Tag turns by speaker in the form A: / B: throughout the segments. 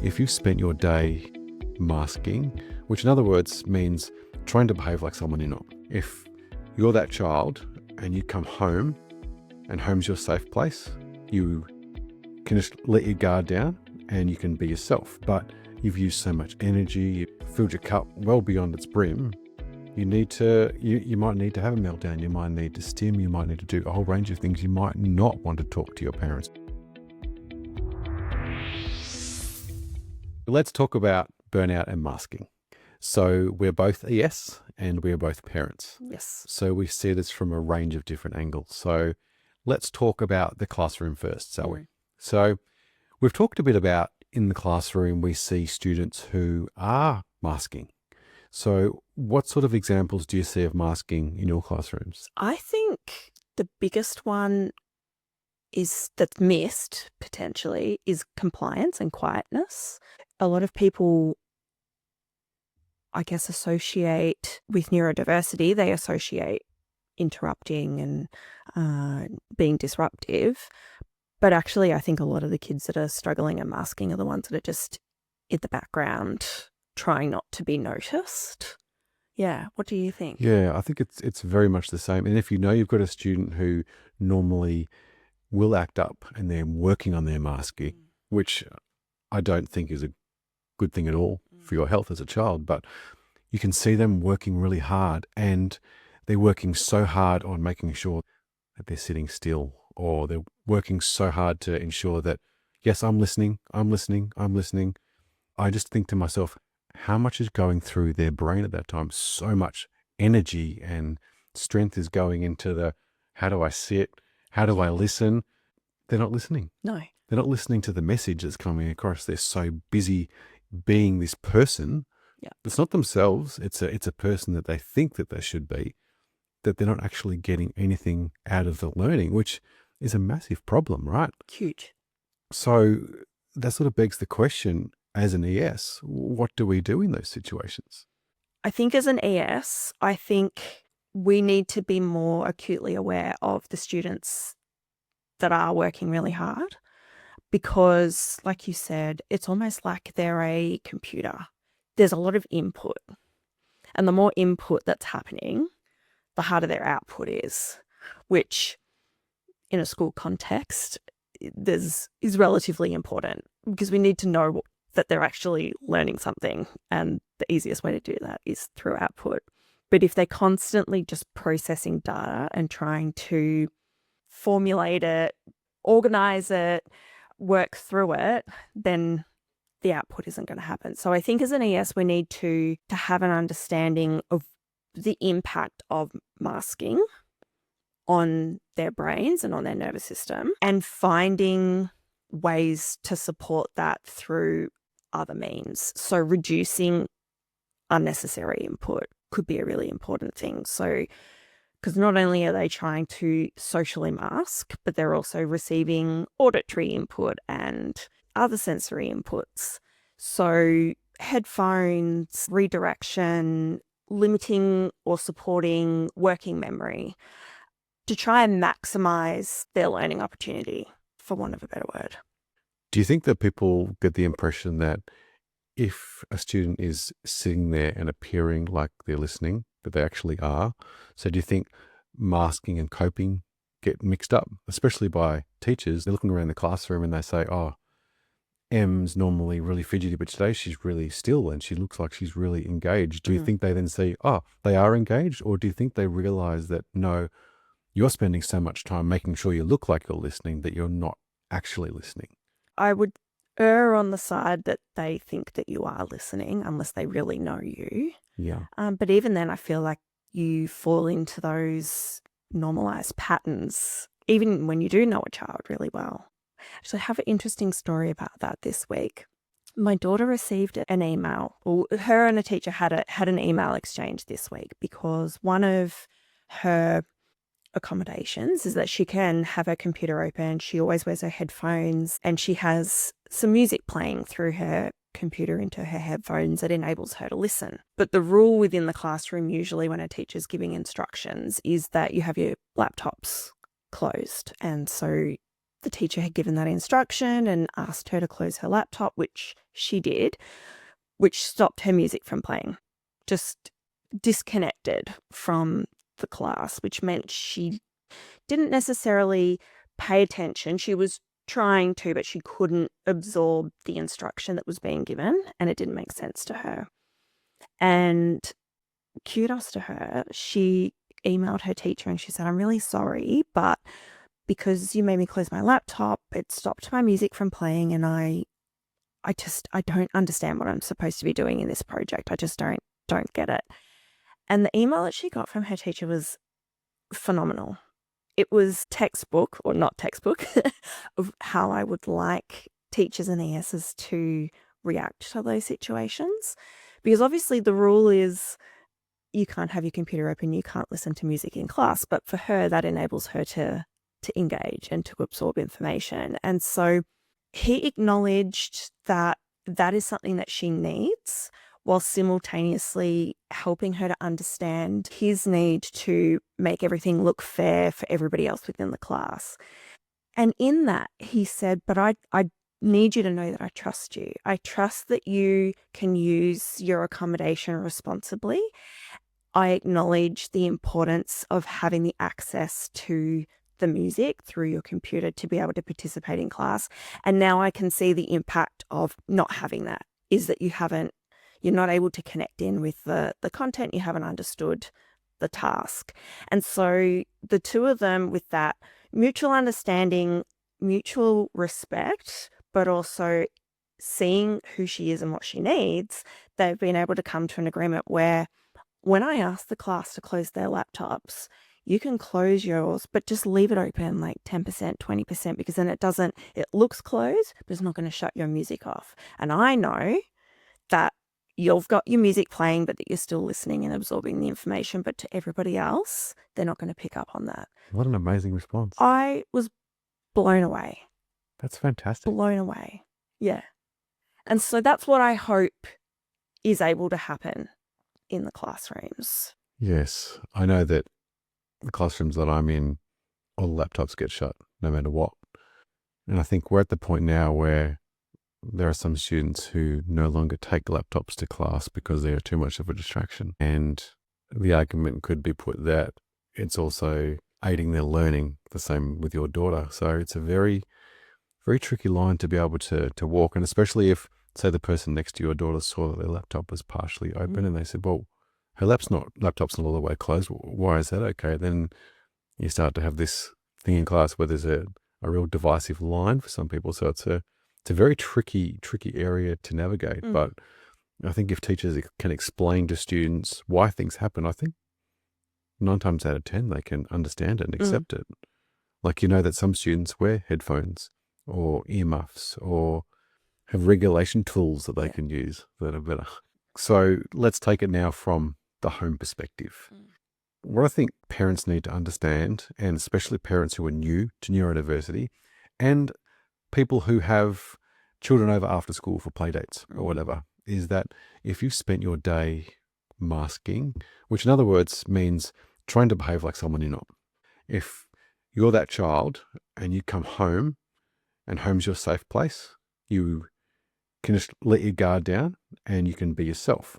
A: If you've spent your day masking, which in other words means trying to behave like someone you're not. If you're that child and you come home and home's your safe place, you can just let your guard down and you can be yourself. But you've used so much energy, you've filled your cup well beyond its brim. You might need to have a meltdown. You might need to stim. You might need to do a whole range of things. You might not want to talk to your parents. Let's talk about burnout and masking. So we're both ES and we're both parents.
B: Yes.
A: So we see this from a range of different angles. So let's talk about the classroom first, shall we? So we've talked a bit about in the classroom, we see students who are masking. So what sort of examples do you see of masking in your classrooms?
B: I think the biggest one that's missed potentially is compliance and quietness. A lot of people, I guess, associate with neurodiversity, they associate interrupting and being disruptive. But actually, I think a lot of the kids that are struggling and masking are the ones that are just in the background trying not to be noticed. Yeah. What do you think?
A: Yeah, I think it's very much the same. And if you know you've got a student who normally will act up and they're working on their masking, which I don't think is a good thing at all for your health as a child, but you can see them working really hard and they're working so hard on making sure that they're sitting still, or they're working so hard to ensure that, yes, I'm listening. I just think to myself, how much is going through their brain at that time? So much energy and strength is going into the, how do I sit? How do I listen? They're not listening.
B: No.
A: They're not listening to the message that's coming across. They're so busy being this person.
B: Yeah.
A: It's not themselves. It's a person that they think that they should be, that they're not actually getting anything out of the learning, which is a massive problem, right?
B: Huge.
A: So that sort of begs the question, as an ES, what do we do in those situations?
B: I think as an ES, I think we need to be more acutely aware of the students that are working really hard, because like you said, it's almost like they're a computer. There's a lot of input, and the more input that's happening, the harder their output is, which in a school context is relatively important, because we need to know that they're actually learning something, and the easiest way to do that is through output. But if they're constantly just processing data and trying to formulate it, organize it, work through it, then the output isn't going to happen. So I think as an ES, we need to have an understanding of the impact of masking on their brains and on their nervous system, and finding ways to support that through other means. So reducing unnecessary input could be a really important thing. So, because not only are they trying to socially mask, but they're also receiving auditory input and other sensory inputs. So headphones, redirection, limiting or supporting working memory to try and maximize their learning opportunity, for want of a better word.
A: Do you think that people get the impression that if a student is sitting there and appearing like they're listening, that they actually are? So do you think masking and coping get mixed up, especially by teachers? They're looking around the classroom and they say, oh, M's normally really fidgety, but today she's really still and she looks like she's really engaged. Do you think they then see, oh, they are engaged? Or do you think they realize that, no, you're spending so much time making sure you look like you're listening that you're not actually listening?
B: I would err on the side that they think that you are listening, unless they really know you.
A: Yeah.
B: But even then, I feel like you fall into those normalized patterns, even when you do know a child really well. Actually, I have an interesting story about that this week. My daughter received an email, or her and a teacher had an email exchange this week, because one of her accommodations is that she can have her computer open. She always wears her headphones, and she has some music playing through her computer into her headphones that enables her to listen. But the rule within the classroom, usually when a teacher's giving instructions, is that you have your laptops closed. And so the teacher had given that instruction and asked her to close her laptop, which she did, which stopped her music from playing. Just disconnected from the class, which meant she didn't necessarily pay attention. She was trying to, but she couldn't absorb the instruction that was being given, and it didn't make sense to her. And kudos to her. She emailed her teacher and she said, "I'm really sorry, but because you made me close my laptop, it stopped my music from playing, and I don't understand what I'm supposed to be doing in this project. I just don't get it." And the email that she got from her teacher was phenomenal. It was textbook, or not textbook, of how I would like teachers and ESs to react to those situations. Because obviously the rule is you can't have your computer open, you can't listen to music in class, but for her that enables her to engage and to absorb information. And so he acknowledged that that is something that she needs, while simultaneously helping her to understand his need to make everything look fair for everybody else within the class. And in that, he said, "But I need you to know that I trust you. I trust that you can use your accommodation responsibly. I acknowledge the importance of having the access to the music through your computer to be able to participate in class. And now I can see the impact of not having that, is that you're not able to connect in with the content, you haven't understood the task." And so the two of them, with that mutual understanding, mutual respect, but also seeing who she is and what she needs, they've been able to come to an agreement where when I ask the class to close their laptops, you can close yours, but just leave it open like 10%, 20%, because then it looks closed, but it's not going to shut your music off. And I know that you've got your music playing, but that you're still listening and absorbing the information. But to everybody else, they're not going to pick up on that.
A: What an amazing response.
B: I was blown away.
A: That's fantastic.
B: Blown away. Yeah. And so that's what I hope is able to happen in the classrooms.
A: Yes. I know that the classrooms that I'm in, all the laptops get shut no matter what. And I think we're at the point now where there are some students who no longer take laptops to class because they are too much of a distraction. And the argument could be put that it's also aiding their learning, the same with your daughter. So it's a very, very tricky line to be able to walk. And especially if, say, the person next to your daughter saw that their laptop was partially open and they said, "Well, her laptop's not all the way closed. Why is that okay?" Then you start to have this thing in class where there's a real divisive line for some people. So it's a very tricky area to navigate. But I think if teachers can explain to students why things happen, I think 9 times out of 10 they can understand it and accept it. Like, that some students wear headphones or earmuffs or have regulation tools that they can use that are better. So let's take it now from the home perspective. What I think parents need to understand, and especially parents who are new to neurodiversity and people who have children over after school for play dates or whatever, is that if you spent your day masking, which in other words means trying to behave like someone you're not. If you're that child and you come home and home's your safe place, you can just let your guard down and you can be yourself.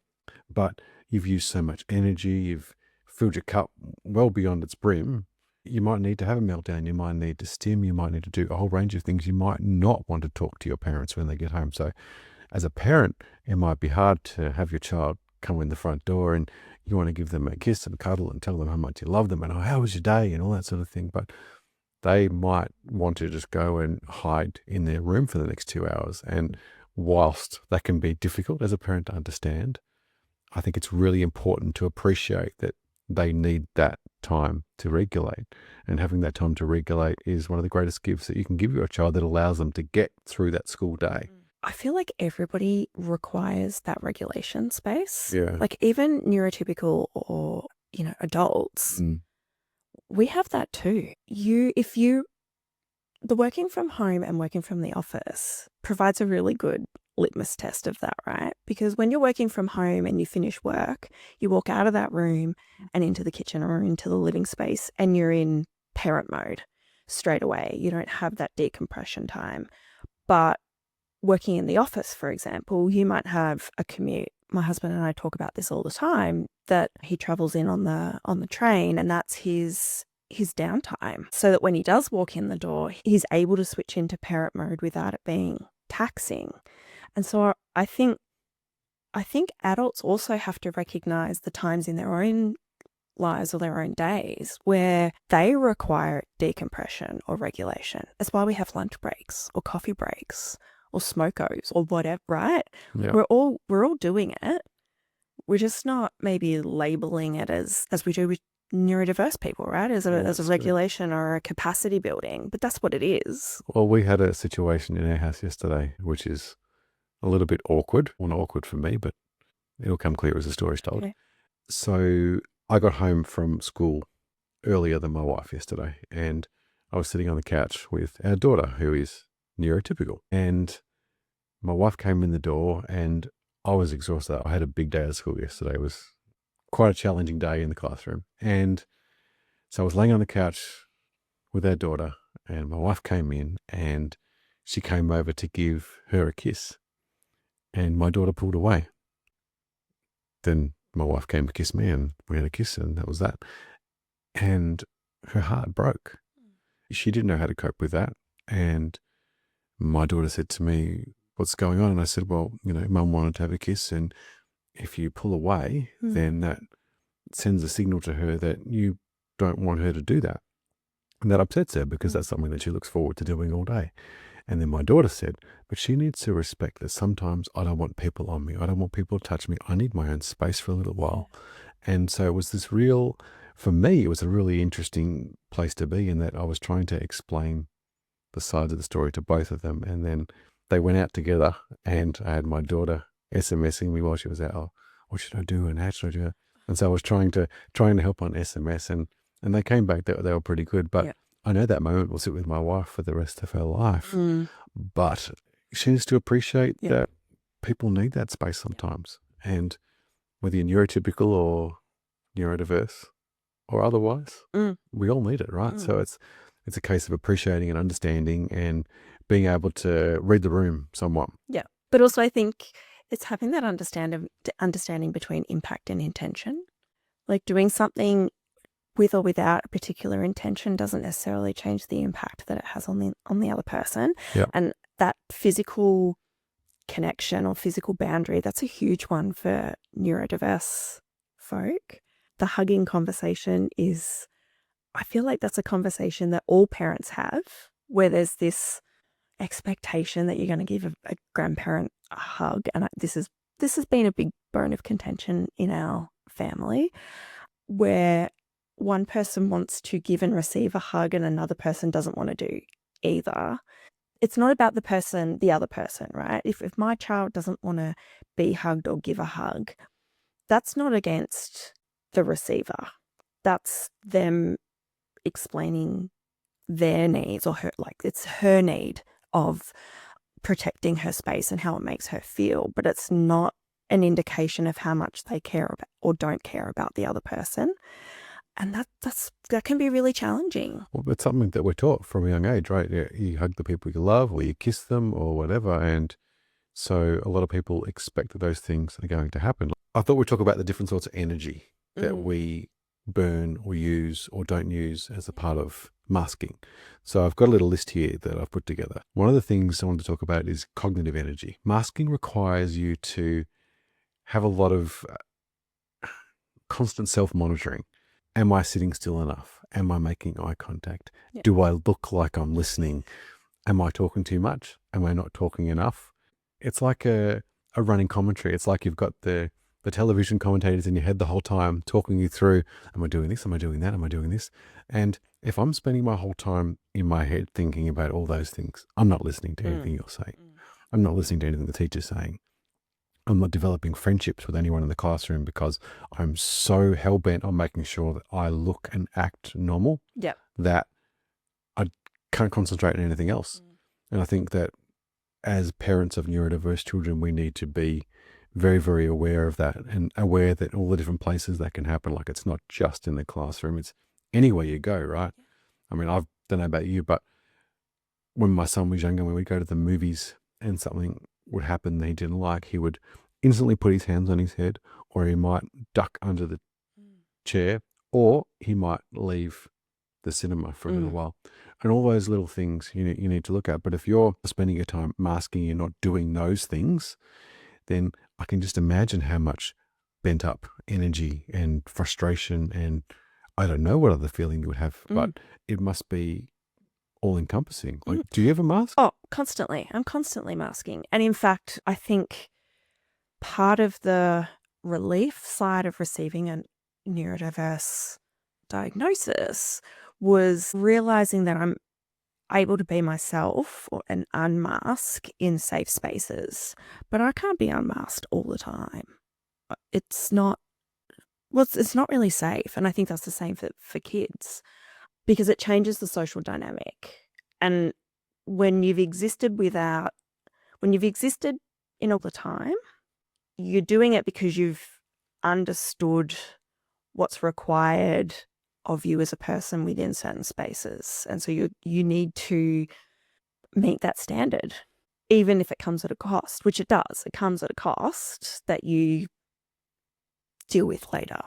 A: But you've used so much energy, you've filled your cup well beyond its brim, you might need to have a meltdown, you might need to stim, you might need to do a whole range of things. You might not want to talk to your parents when they get home. So as a parent, it might be hard to have your child come in the front door and you want to give them a kiss and cuddle and tell them how much you love them and, "Oh, how was your day?" and all that sort of thing. But they might want to just go and hide in their room for the next 2 hours. And whilst that can be difficult as a parent to understand, I think it's really important to appreciate that they need that time to regulate. And having that time to regulate is one of the greatest gifts that you can give your child that allows them to get through that school day.
B: I feel like everybody requires that regulation space.
A: Yeah.
B: Like even neurotypical or, adults, we have that too. The working from home and working from the office provides a really good litmus test of that, right? Because when you're working from home and you finish work, you walk out of that room and into the kitchen or into the living space and you're in parent mode. straight away. You don't have that decompression time. But working in the office, for example, you might have a commute. My husband and I talk about this all the time, that he travels in on the train, and that's his downtime, so that when he does walk in the door, he's able to switch into parent mode without it being taxing. And so I think adults also have to recognize the times in their own lives or their own days where they require decompression or regulation. That's why we have lunch breaks or coffee breaks or smokos or whatever, right?
A: Yeah.
B: We're all doing it. We're just not maybe labeling it as we do with neurodiverse people, right? As a regulation or a capacity building. But that's what it is.
A: Well, we had a situation in our house yesterday, which is a little bit awkward. Well, not awkward for me, but it'll come clear as the story's told.
B: Okay.
A: So I got home from school earlier than my wife yesterday, and I was sitting on the couch with our daughter, who is neurotypical. And my wife came in the door, and I was exhausted. I had a big day at school yesterday. It was quite a challenging day in the classroom. And so I was laying on the couch with our daughter, and my wife came in, and she came over to give her a kiss. And my daughter pulled away. Then my wife came to kiss me, and we had a kiss, and that was that. And her heart broke. She didn't know how to cope with that. And my daughter said to me, "What's going on?" And I said, "Well, Mum wanted to have a kiss, and if you pull away, then that sends a signal to her that you don't want her to do that." And that upsets her, because that's something that she looks forward to doing all day. And then my daughter said, "But she needs to respect that sometimes I don't want people on me. I don't want people to touch me. I need my own space for a little while." And so it was for me, it was a really interesting place to be, in that I was trying to explain the sides of the story to both of them. And then they went out together, and I had my daughter SMSing me while she was out. "Oh, what should I do? And how should I do it?" And so I was trying to help on SMS, and they came back. They were pretty good. But I know that moment will sit with my wife for the rest of her life. But she needs to appreciate that people need that space sometimes. And whether you're neurotypical or neurodiverse or otherwise, we all need it, right? So it's a case of appreciating and understanding and being able to read the room somewhat.
B: Yeah. But also I think it's having that understanding between impact and intention. Like doing something with or without a particular intention doesn't necessarily change the impact that it has on the other person.
A: Yep.
B: And that physical connection or physical boundary, that's a huge one for neurodiverse folk. The hugging conversation I feel like that's a conversation that all parents have, where there's this expectation that you're going to give a grandparent a hug. And this has been a big bone of contention in our family, where one person wants to give and receive a hug and another person doesn't want to do either. It's not about the other person, right? If my child doesn't want to be hugged or give a hug, that's not against the receiver. That's them explaining their needs, or it's her need of protecting her space and how it makes her feel, but it's not an indication of how much they care about or don't care about the other person. And that can be really challenging.
A: Well, it's something that we're taught from a young age, right? You hug the people you love, or you kiss them, or whatever. And so a lot of people expect that those things are going to happen. I thought we'd talk about the different sorts of energy that we burn or use or don't use as a part of masking. So I've got a little list here that I've put together. One of the things I want to talk about is cognitive energy. Masking requires you to have a lot of constant self-monitoring. Am I sitting still enough? Am I making eye contact?
B: Yeah.
A: Do I look like I'm listening? Am I talking too much? Am I not talking enough? It's like a running commentary. It's like you've got the television commentators in your head the whole time talking you through, am I doing this? Am I doing that? Am I doing this? And if I'm spending my whole time in my head thinking about all those things, I'm not listening to anything you're saying. I'm not listening to anything the teacher's saying. I'm not developing friendships with anyone in the classroom because I'm so hell-bent on making sure that I look and act normal that I can't concentrate on anything else. And I think that as parents of neurodiverse children, we need to be very, very aware of that, and aware that all the different places that can happen, like it's not just in the classroom, it's anywhere you go, right? I mean, I've don't know about you, but when my son was younger, when we'd go to the movies and something would happen that he didn't like, he would instantly put his hands on his head, or he might duck under the chair, or he might leave the cinema for a little while. And all those little things you need to look at. But if you're spending your time masking, you're not doing those things, then I can just imagine how much bent up energy and frustration, and I don't know what other feeling you would have, but it must be all encompassing. Like, do you ever mask?
B: Oh, constantly. I'm constantly masking. And in fact, I think part of the relief side of receiving a neurodiverse diagnosis was realizing that I'm able to be myself and unmask in safe spaces, but I can't be unmasked all the time. It's not really safe. And I think that's the same for kids, because it changes the social dynamic. And when you've existed in all the time, you're doing it because you've understood what's required of you as a person within certain spaces. And so you need to meet that standard, even if it comes at a cost, which it does. It comes at a cost that you deal with later.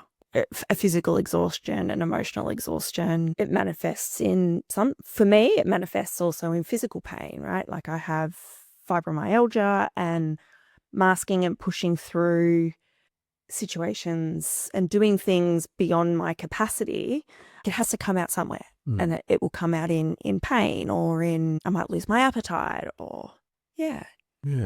B: A physical exhaustion and emotional exhaustion. It manifests for me, it manifests also in physical pain, right? Like I have fibromyalgia, and masking and pushing through situations and doing things beyond my capacity, it has to come out somewhere. And it will come out in pain, or I might lose my appetite, or Yeah,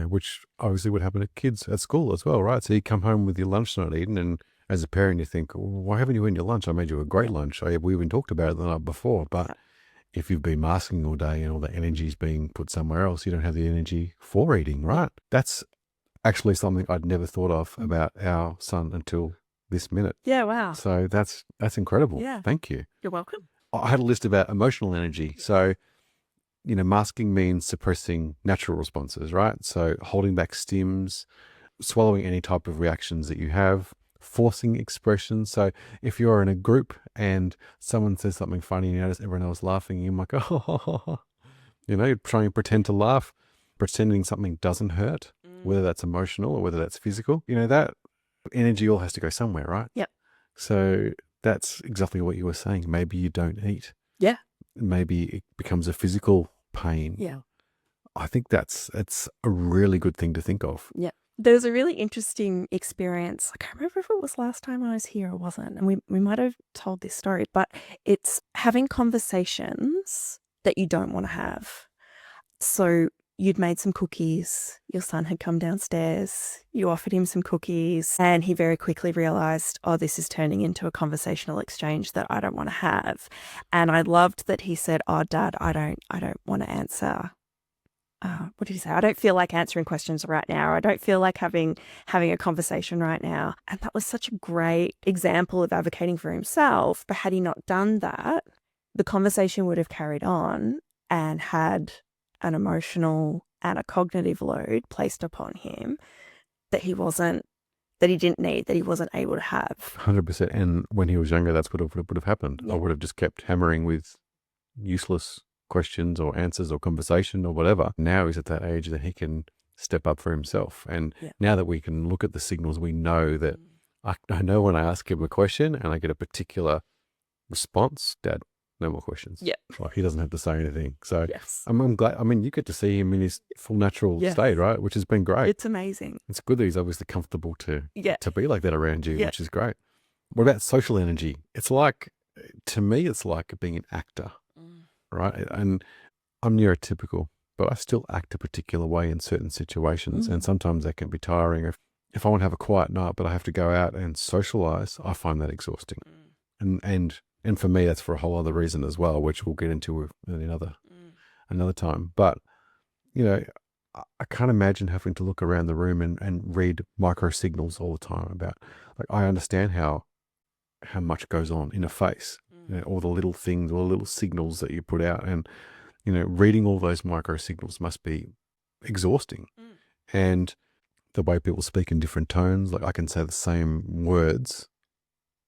A: which obviously would happen to kids at school as well, right? So you come home with your lunch not eaten, and as a parent, you think, well, why haven't you eaten your lunch? I made you a great lunch. We even talked about it the night before. But if you've been masking all day and all the energy is being put somewhere else, you don't have the energy for eating, right? That's actually something I'd never thought of about our son until this minute.
B: Yeah, wow.
A: So that's incredible.
B: Yeah.
A: Thank you.
B: You're welcome.
A: I had a list about emotional energy. So, masking means suppressing natural responses, right? So holding back stims, swallowing any type of reactions that you have, forcing expressions. So if you're in a group and someone says something funny and you notice everyone else laughing, you might go, you're trying to pretend to laugh, pretending something doesn't hurt, whether that's emotional or whether that's physical. That energy all has to go somewhere, right?
B: Yep.
A: So that's exactly what you were saying. Maybe you don't eat.
B: Yeah.
A: Maybe it becomes a physical pain.
B: Yeah.
A: I think it's a really good thing to think of.
B: Yeah. There's a really interesting experience. I can't remember if it was last time I was here or wasn't. And we might have told this story, but it's having conversations that you don't want to have. So you'd made some cookies. Your son had come downstairs. You offered him some cookies, and he very quickly realized, oh, this is turning into a conversational exchange that I don't want to have. And I loved that he said, oh, Dad, I don't want to answer. What did he say? I don't feel like answering questions right now. I don't feel like having a conversation right now. And that was such a great example of advocating for himself. But had he not done that, the conversation would have carried on and had an emotional and a cognitive load placed upon him that he didn't need, that he wasn't able to have.
A: 100%. And when he was younger, that's what would have happened.
B: Yeah.
A: I would have just kept hammering with useless questions or answers or conversation or whatever. Now he's at that age that he can step up for himself. And now that we can look at the signals, we know that I know when I ask him a question and I get a particular response, Dad, no more questions.
B: Yeah.
A: Like, he doesn't have to say anything. So
B: Yes.
A: I'm glad. I mean, you get to see him in his full natural state, right? Which has been great.
B: It's amazing.
A: It's good that he's obviously comfortable to be like that around you,
B: Yeah.
A: which is great. What about social energy? It's like, to me, it's like being an actor, right? And I'm neurotypical, but I still act a particular way in certain situations. And sometimes that can be tiring. If I want to have a quiet night, but I have to go out and socialize, I find that exhausting. And for me, that's for a whole other reason as well, which we'll get into another time. But, I can't imagine having to look around the room and read microsignals all the time about, like, I understand how much goes on in a face, all the little things, all the little signals that you put out. And, reading all those microsignals must be exhausting. And the way people speak in different tones, like I can say the same words,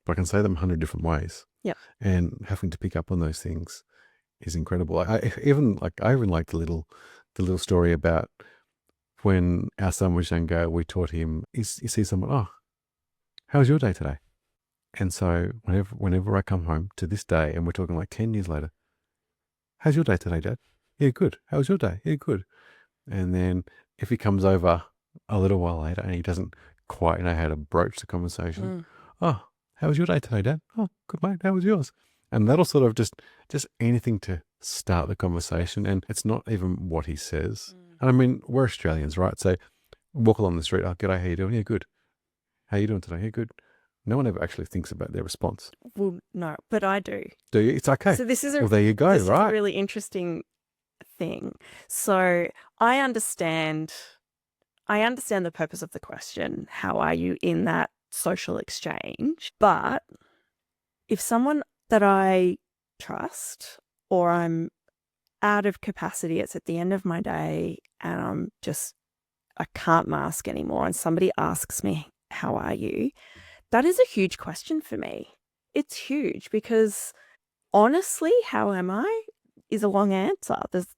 A: but I can say them 100 different ways.
B: Yeah.
A: And having to pick up on those things is incredible. I even like the little story about when our son was younger. We taught him. You see someone. Oh, how was your day today? And so whenever I come home to this day, and we're talking like 10 years later, how's your day today, Dad? Yeah, good. How was your day? Yeah, good. And then if he comes over a little while later and he doesn't quite know how to broach the conversation, oh, how was your day today, Dad? Oh, good, mate. How was yours? And that'll sort of just anything to start the conversation. And it's not even what he says. And I mean, we're Australians, right? So walk along the street. Oh, g'day. How you doing? Yeah, good. How you doing today? Yeah, good. No one ever actually thinks about their response.
B: Well, no, but I do.
A: Do you? It's okay.
B: So this is
A: well, there you go,
B: this is a
A: right?
B: really interesting thing. So I understand the purpose of the question, how are you in that social exchange? But if someone that I trust, or I'm out of capacity, it's at the end of my day and I can't mask anymore, and somebody asks me, how are you? That is a huge question for me. It's huge because honestly, how am I is a long answer.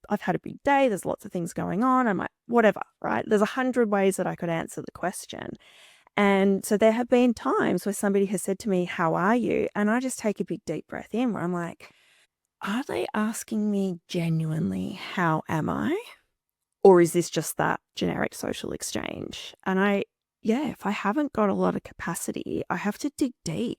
B: I've had a big day. There's lots of things going on. I might, whatever, right? There's 100 ways that I could answer the question. And so there have been times where somebody has said to me, how are you? And I just take a big deep breath in where I'm like, are they asking me genuinely, how am I? Or is this just that generic social exchange? And if I haven't got a lot of capacity, I have to dig deep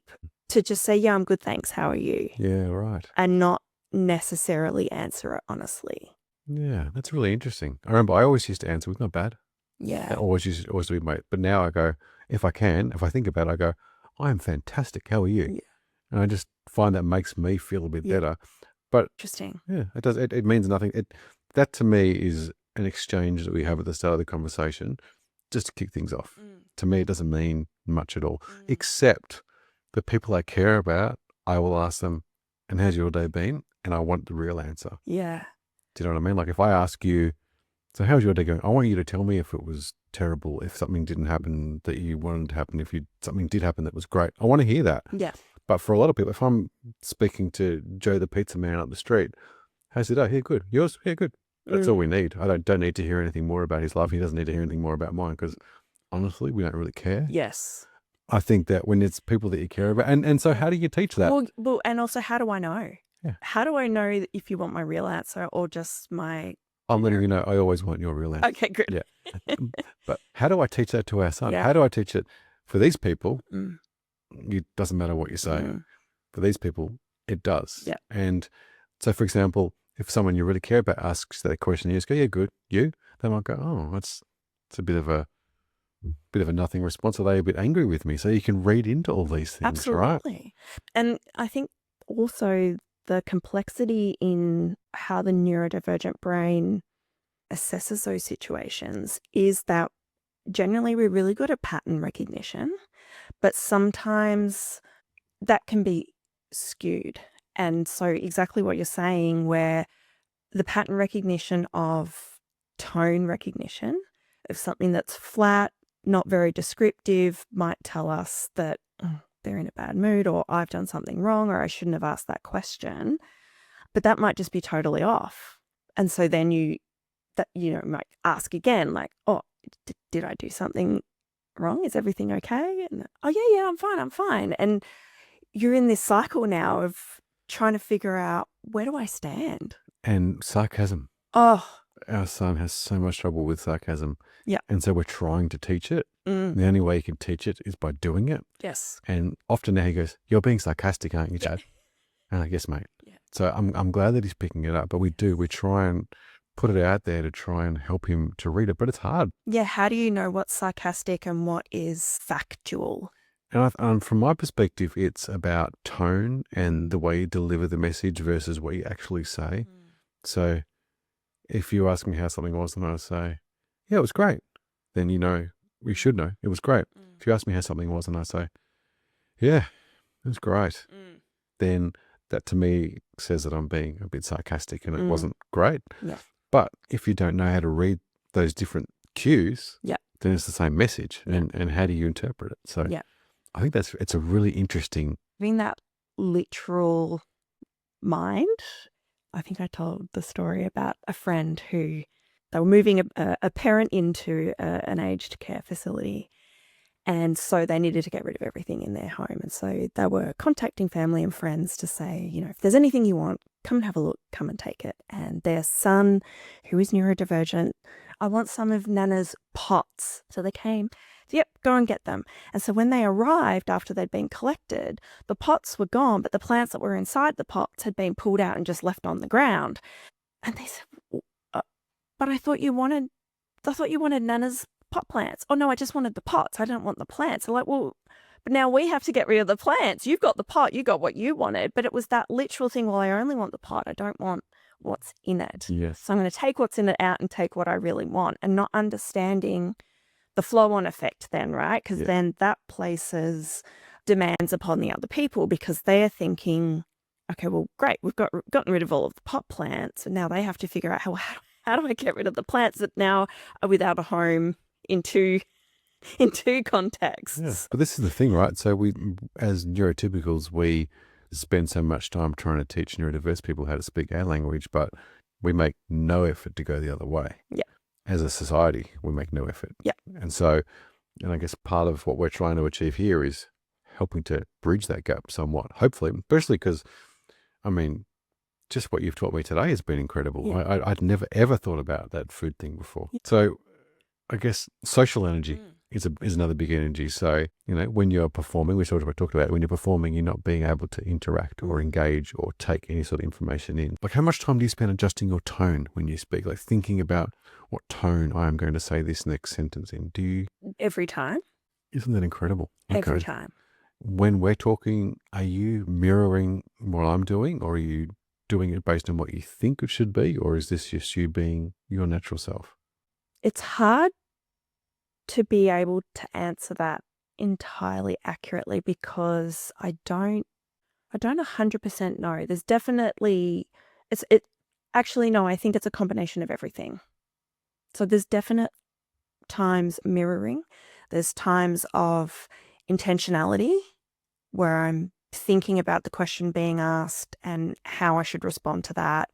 B: to just say, yeah, I'm good, thanks. How are you?
A: Yeah, right.
B: And not necessarily answer it honestly.
A: Yeah, that's really interesting. I remember I always used to answer with not bad.
B: Yeah.
A: I always to be mate. But now I go, if I think about it, I go, I am fantastic. How are you?
B: Yeah.
A: And I just find that makes me feel a bit better. But
B: interesting.
A: Yeah, it does. It means nothing. That to me is an exchange that we have at the start of the conversation just to kick things off. To me, it doesn't mean much at all, except the people I care about, I will ask them, and how's your day been? And I want the real answer.
B: Yeah.
A: Do you know what I mean? Like if I ask you, so how's your day going? I want you to tell me if it was terrible, if something didn't happen that you wanted to happen, if something did happen that was great. I want to hear that.
B: Yeah.
A: But for a lot of people, if I'm speaking to Joe the pizza man up the street, how's your day? Yeah, good. Yours? Yeah, good. That's all we need. I don't need to hear anything more about his life. He doesn't need to hear anything more about mine because honestly, we don't really care.
B: Yes.
A: I think that when it's people that you care about, and so how do you teach that?
B: Well, and also how do I know?
A: Yeah.
B: How do I know if you want my real answer or just my...
A: I'm letting you know I always want your real answer.
B: Okay, good.
A: Yeah. But how do I teach that to our son?
B: Yeah.
A: How do I teach it for these people? It doesn't matter what you say. For these people, it does.
B: Yeah.
A: And so, for example, if someone you really care about asks that question, you just go, yeah, good. You? They might go, oh, it's a bit of a nothing response. Are they a bit angry with me? So you can read into all these things,
B: Absolutely.
A: right?
B: And I think also the complexity in how the neurodivergent brain assesses those situations is that generally we're really good at pattern recognition, but sometimes that can be skewed. And so exactly what you're saying, where the pattern recognition of tone recognition of something that's flat, not very descriptive, might tell us that they're in a bad mood, or I've done something wrong, or I shouldn't have asked that question. But that might just be totally off. And so then you might ask again, like, oh, did I do something wrong? Is everything okay? And, oh, yeah, I'm fine. And you're in this cycle now of trying to figure out, where do I stand?
A: And sarcasm.
B: Oh.
A: Our son has so much trouble with sarcasm.
B: Yeah.
A: And so we're trying to teach it. The only way you can teach it is by doing it.
B: Yes.
A: And often now he goes, you're being sarcastic, aren't you, Chad? And I'm like, yes, mate.
B: Yeah.
A: So I'm glad that he's picking it up, but we try and put it out there to try and help him to read it, but it's hard.
B: Yeah. How do you know what's sarcastic and what is factual?
A: And from my perspective, it's about tone and the way you deliver the message versus what you actually say. So if you ask me how something was and I say, yeah, it was great, then we should know it was great. If you ask me how something was and I say, yeah, it was great, then that to me says that I'm being a bit sarcastic and it wasn't great.
B: Yeah.
A: But if you don't know how to read those different cues, then it's the same message. And how do you interpret it? So I think it's a really interesting...
B: Having that literal mind I think I told the story about a friend who they were moving a parent into an aged care facility. And so they needed to get rid of everything in their home. And so they were contacting family and friends to say, if there's anything you want, come and have a look, come and take it. And their son, who is neurodivergent, I want some of Nana's pots. So they came, yep, go and get them. And so when they arrived after they'd been collected, the pots were gone, but the plants that were inside the pots had been pulled out and just left on the ground. And they said, but I thought you wanted Nana's pot plants. Oh, no, I just wanted the pots. I didn't want the plants. I'm like, well, but now we have to get rid of the plants. You've got the pot. You got what you wanted. But it was that literal thing, well, I only want the pot. I don't want what's in it.
A: Yes.
B: So I'm going to take what's in it out and take what I really want, and not understanding the flow-on effect then, right? Because then that places demands upon the other people, because they're thinking, okay, well, great, we've gotten rid of all of the pot plants, and now they have to figure out how do I get rid of the plants that now are without a home in two contexts.
A: Yeah. But this is the thing, right? So we, as neurotypicals, we spend so much time trying to teach neurodiverse people how to speak our language, but we make no effort to go the other way.
B: Yeah.
A: As a society, we make no effort.
B: Yeah.
A: And so, I guess part of what we're trying to achieve here is helping to bridge that gap somewhat, hopefully, especially because, just what you've taught me today has been incredible.
B: Yeah.
A: I'd never, ever thought about that food thing before. Yeah. So I guess social energy is another big energy. So, when you're performing, we talked about when you're performing, you're not being able to interact or engage or take any sort of information in. Like, how much time do you spend adjusting your tone when you speak? Like, thinking about what tone I am going to say this next sentence in. Do you?
B: Every time.
A: Isn't that incredible?
B: Every time.
A: When we're talking, are you mirroring what I'm doing, or are you doing it based on what you think it should be, or is this just you being your natural self?
B: It's hard to be able to answer that entirely accurately, because I don't 100% know. There's definitely, I think it's a combination of everything. So there's definite times mirroring. There's times of intentionality where I'm thinking about the question being asked and how I should respond to that.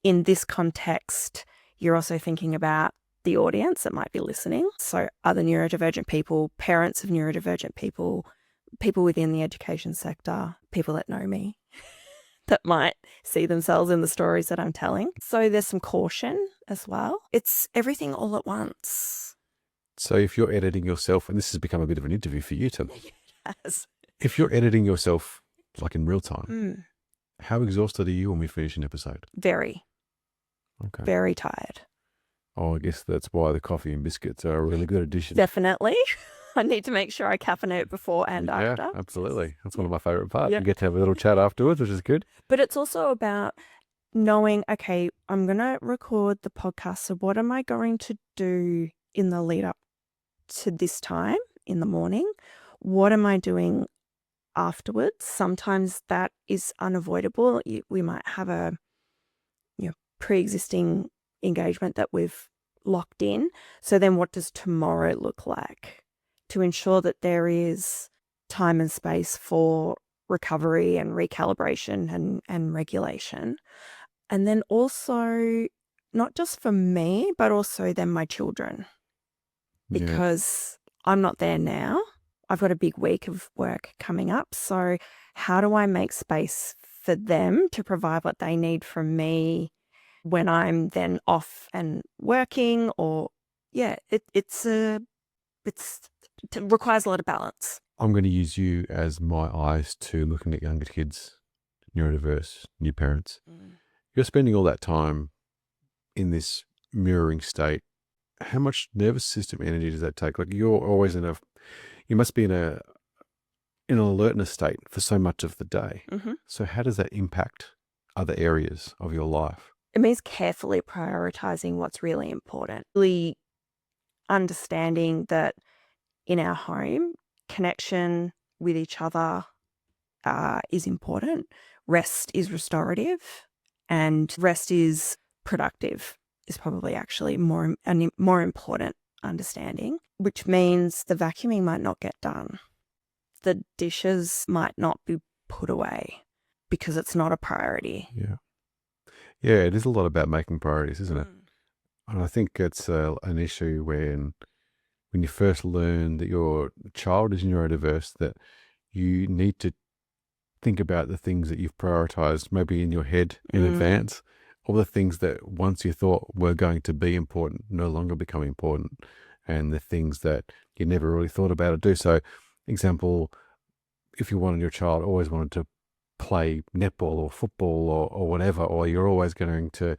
B: In this context, you're also thinking about the audience that might be listening. So other neurodivergent people, parents of neurodivergent people, people within the education sector, people that know me, that might see themselves in the stories that I'm telling. So there's some caution as well. It's everything all at once.
A: So if you're editing yourself, and this has become a bit of an interview for you, Tim.
B: Yes.
A: If you're editing yourself like in real time, how exhausted are you when we finish an episode?
B: Very.
A: Okay.
B: Very tired.
A: Oh, I guess that's why the coffee and biscuits are a really good addition.
B: Definitely. I need to make sure I caffeinate before and after.
A: Yeah, absolutely. That's one of my favorite parts. You get to have a little chat afterwards, which is good.
B: But it's also about knowing, okay, I'm going to record the podcast. So what am I going to do in the lead up to this time in the morning? What am I doing afterwards? Sometimes that is unavoidable. We might have a pre-existing engagement that we've locked in. So then what does tomorrow look like to ensure that there is time and space for recovery and recalibration and regulation? And then also, not just for me, but also then my children, because I'm not there now. I've got a big week of work coming up. So how do I make space for them to provide what they need from me when I'm then off and working? Or it requires a lot of balance.
A: I'm going to use you as my eyes to looking at younger kids, neurodiverse, new parents. You're spending all that time in this mirroring state. How much nervous system energy does that take? Like, you're always you must be in an alertness state for so much of the day. So how does that impact other areas of your life?
B: It means carefully prioritizing what's really important. Really understanding that in our home, connection with each other is important. Rest is restorative, and rest is productive, is probably actually more important understanding, which means the vacuuming might not get done. The dishes might not be put away because it's not a priority.
A: Yeah, it is a lot about making priorities, isn't it?
B: Mm.
A: And I think it's an issue when you first learn that your child is neurodiverse, that you need to think about the things that you've prioritized maybe in your head in
B: Mm.
A: advance, all the things that once you thought were going to be important no longer become important, and the things that you never really thought about or do. So, example, if you wanted your child always wanted to play netball or football or whatever, or you're always going to,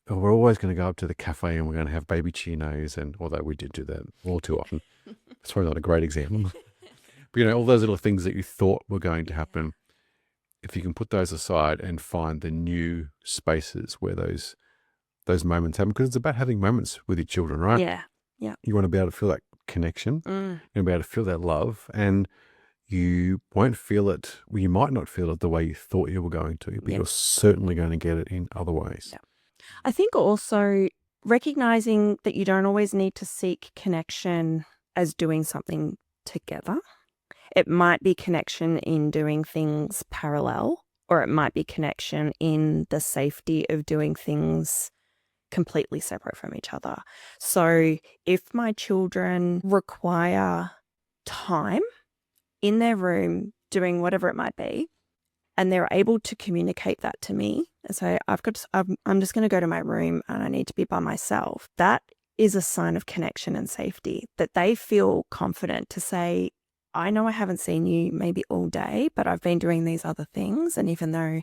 A: or we're always going to go up to the cafe and we're going to have baby chinos, and although we did do that all too often, it's probably not a great example. But all those little things that you thought were going to happen, if you can put those aside and find the new spaces where those moments happen, because it's about having moments with your children, right?
B: Yeah. Yeah.
A: You want to be able to feel that connection,
B: Mm.
A: you want to be able to feel that love, and you won't feel it, well, you might not feel it the way you thought you were going to, but
B: Yeah.
A: you're certainly going to get it in other ways.
B: Yeah. I think also recognizing that you don't always need to seek connection as doing something together. It might be connection in doing things parallel, or it might be connection in the safety of doing things completely separate from each other. So if my children require time in their room doing whatever it might be, and they're able to communicate that to me and say, I'm just going to go to my room and I need to be by myself, that is a sign of connection and safety, that they feel confident to say, I know I haven't seen you maybe all day, but I've been doing these other things. And even though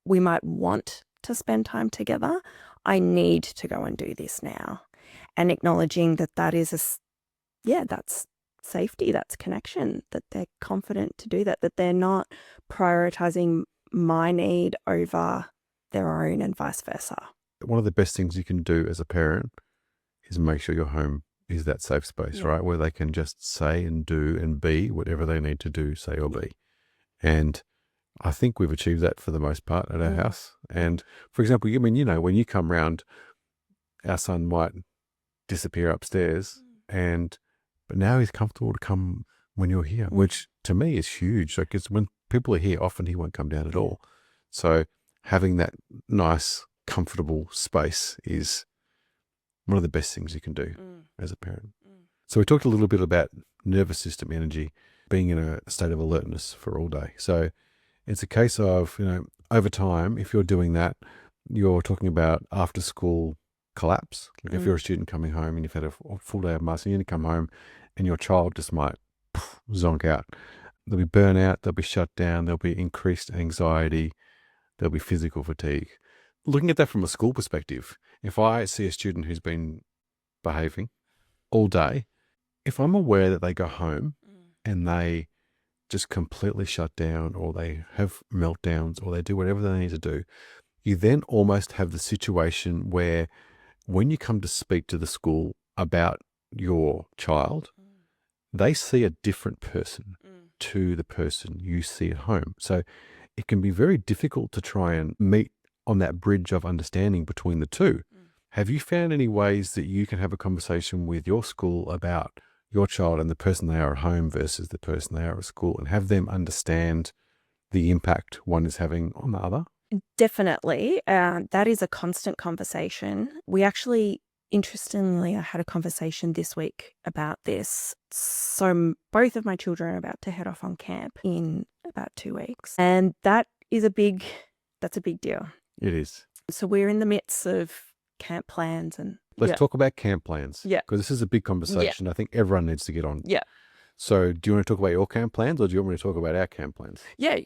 B: we might want to spend time together, I need to go and do this now. And acknowledging that that is that's safety, that's connection, that they're confident to do that, that they're not prioritizing my need over their own and vice versa.
A: One of the best things you can do as a parent is make sure your home is that safe space, right? Where they can just say and do and be whatever they need to do, say or be. And I think we've achieved that for the most part at our house. And for example, when you come round, our son might disappear upstairs, but now he's comfortable to come when you're here, which to me is huge. Like, it's when people are here, often he won't come down at all. So having that nice, comfortable space is one of the best things you can do as a parent. So we talked a little bit about nervous system energy, being in a state of alertness for all day. So it's a case of, over time, if you're doing that, you're talking about after school collapse. Like if you're a student coming home and you've had a full day of masking, you come home and your child just might zonk out. There'll be burnout, there'll be shutdown, there'll be increased anxiety, there'll be physical fatigue. Looking at that from a school perspective, if I see a student who's been behaving all day, if I'm aware that they go home and they just completely shut down, or they have meltdowns, or they do whatever they need to do, you then almost have the situation where when you come to speak to the school about your child, they see a different person to the person you see at home. So it can be very difficult to try and meet on that bridge of understanding between the two. Have you found any ways that you can have a conversation with your school about your child and the person they are at home versus the person they are at school, and have them understand the impact one is having on the other?
B: Definitely. That is a constant conversation. We actually, interestingly, I had a conversation this week about this. So both of my children are about to head off on camp in about 2 weeks. And that's a big deal.
A: It is.
B: So we're in the midst of camp plans and
A: Let's talk about camp plans.
B: Yeah.
A: Because this is a big conversation. I think everyone needs to get on.
B: Yeah.
A: So do you want to talk about your camp plans, or do you want me to talk about our camp plans?
B: Yeah.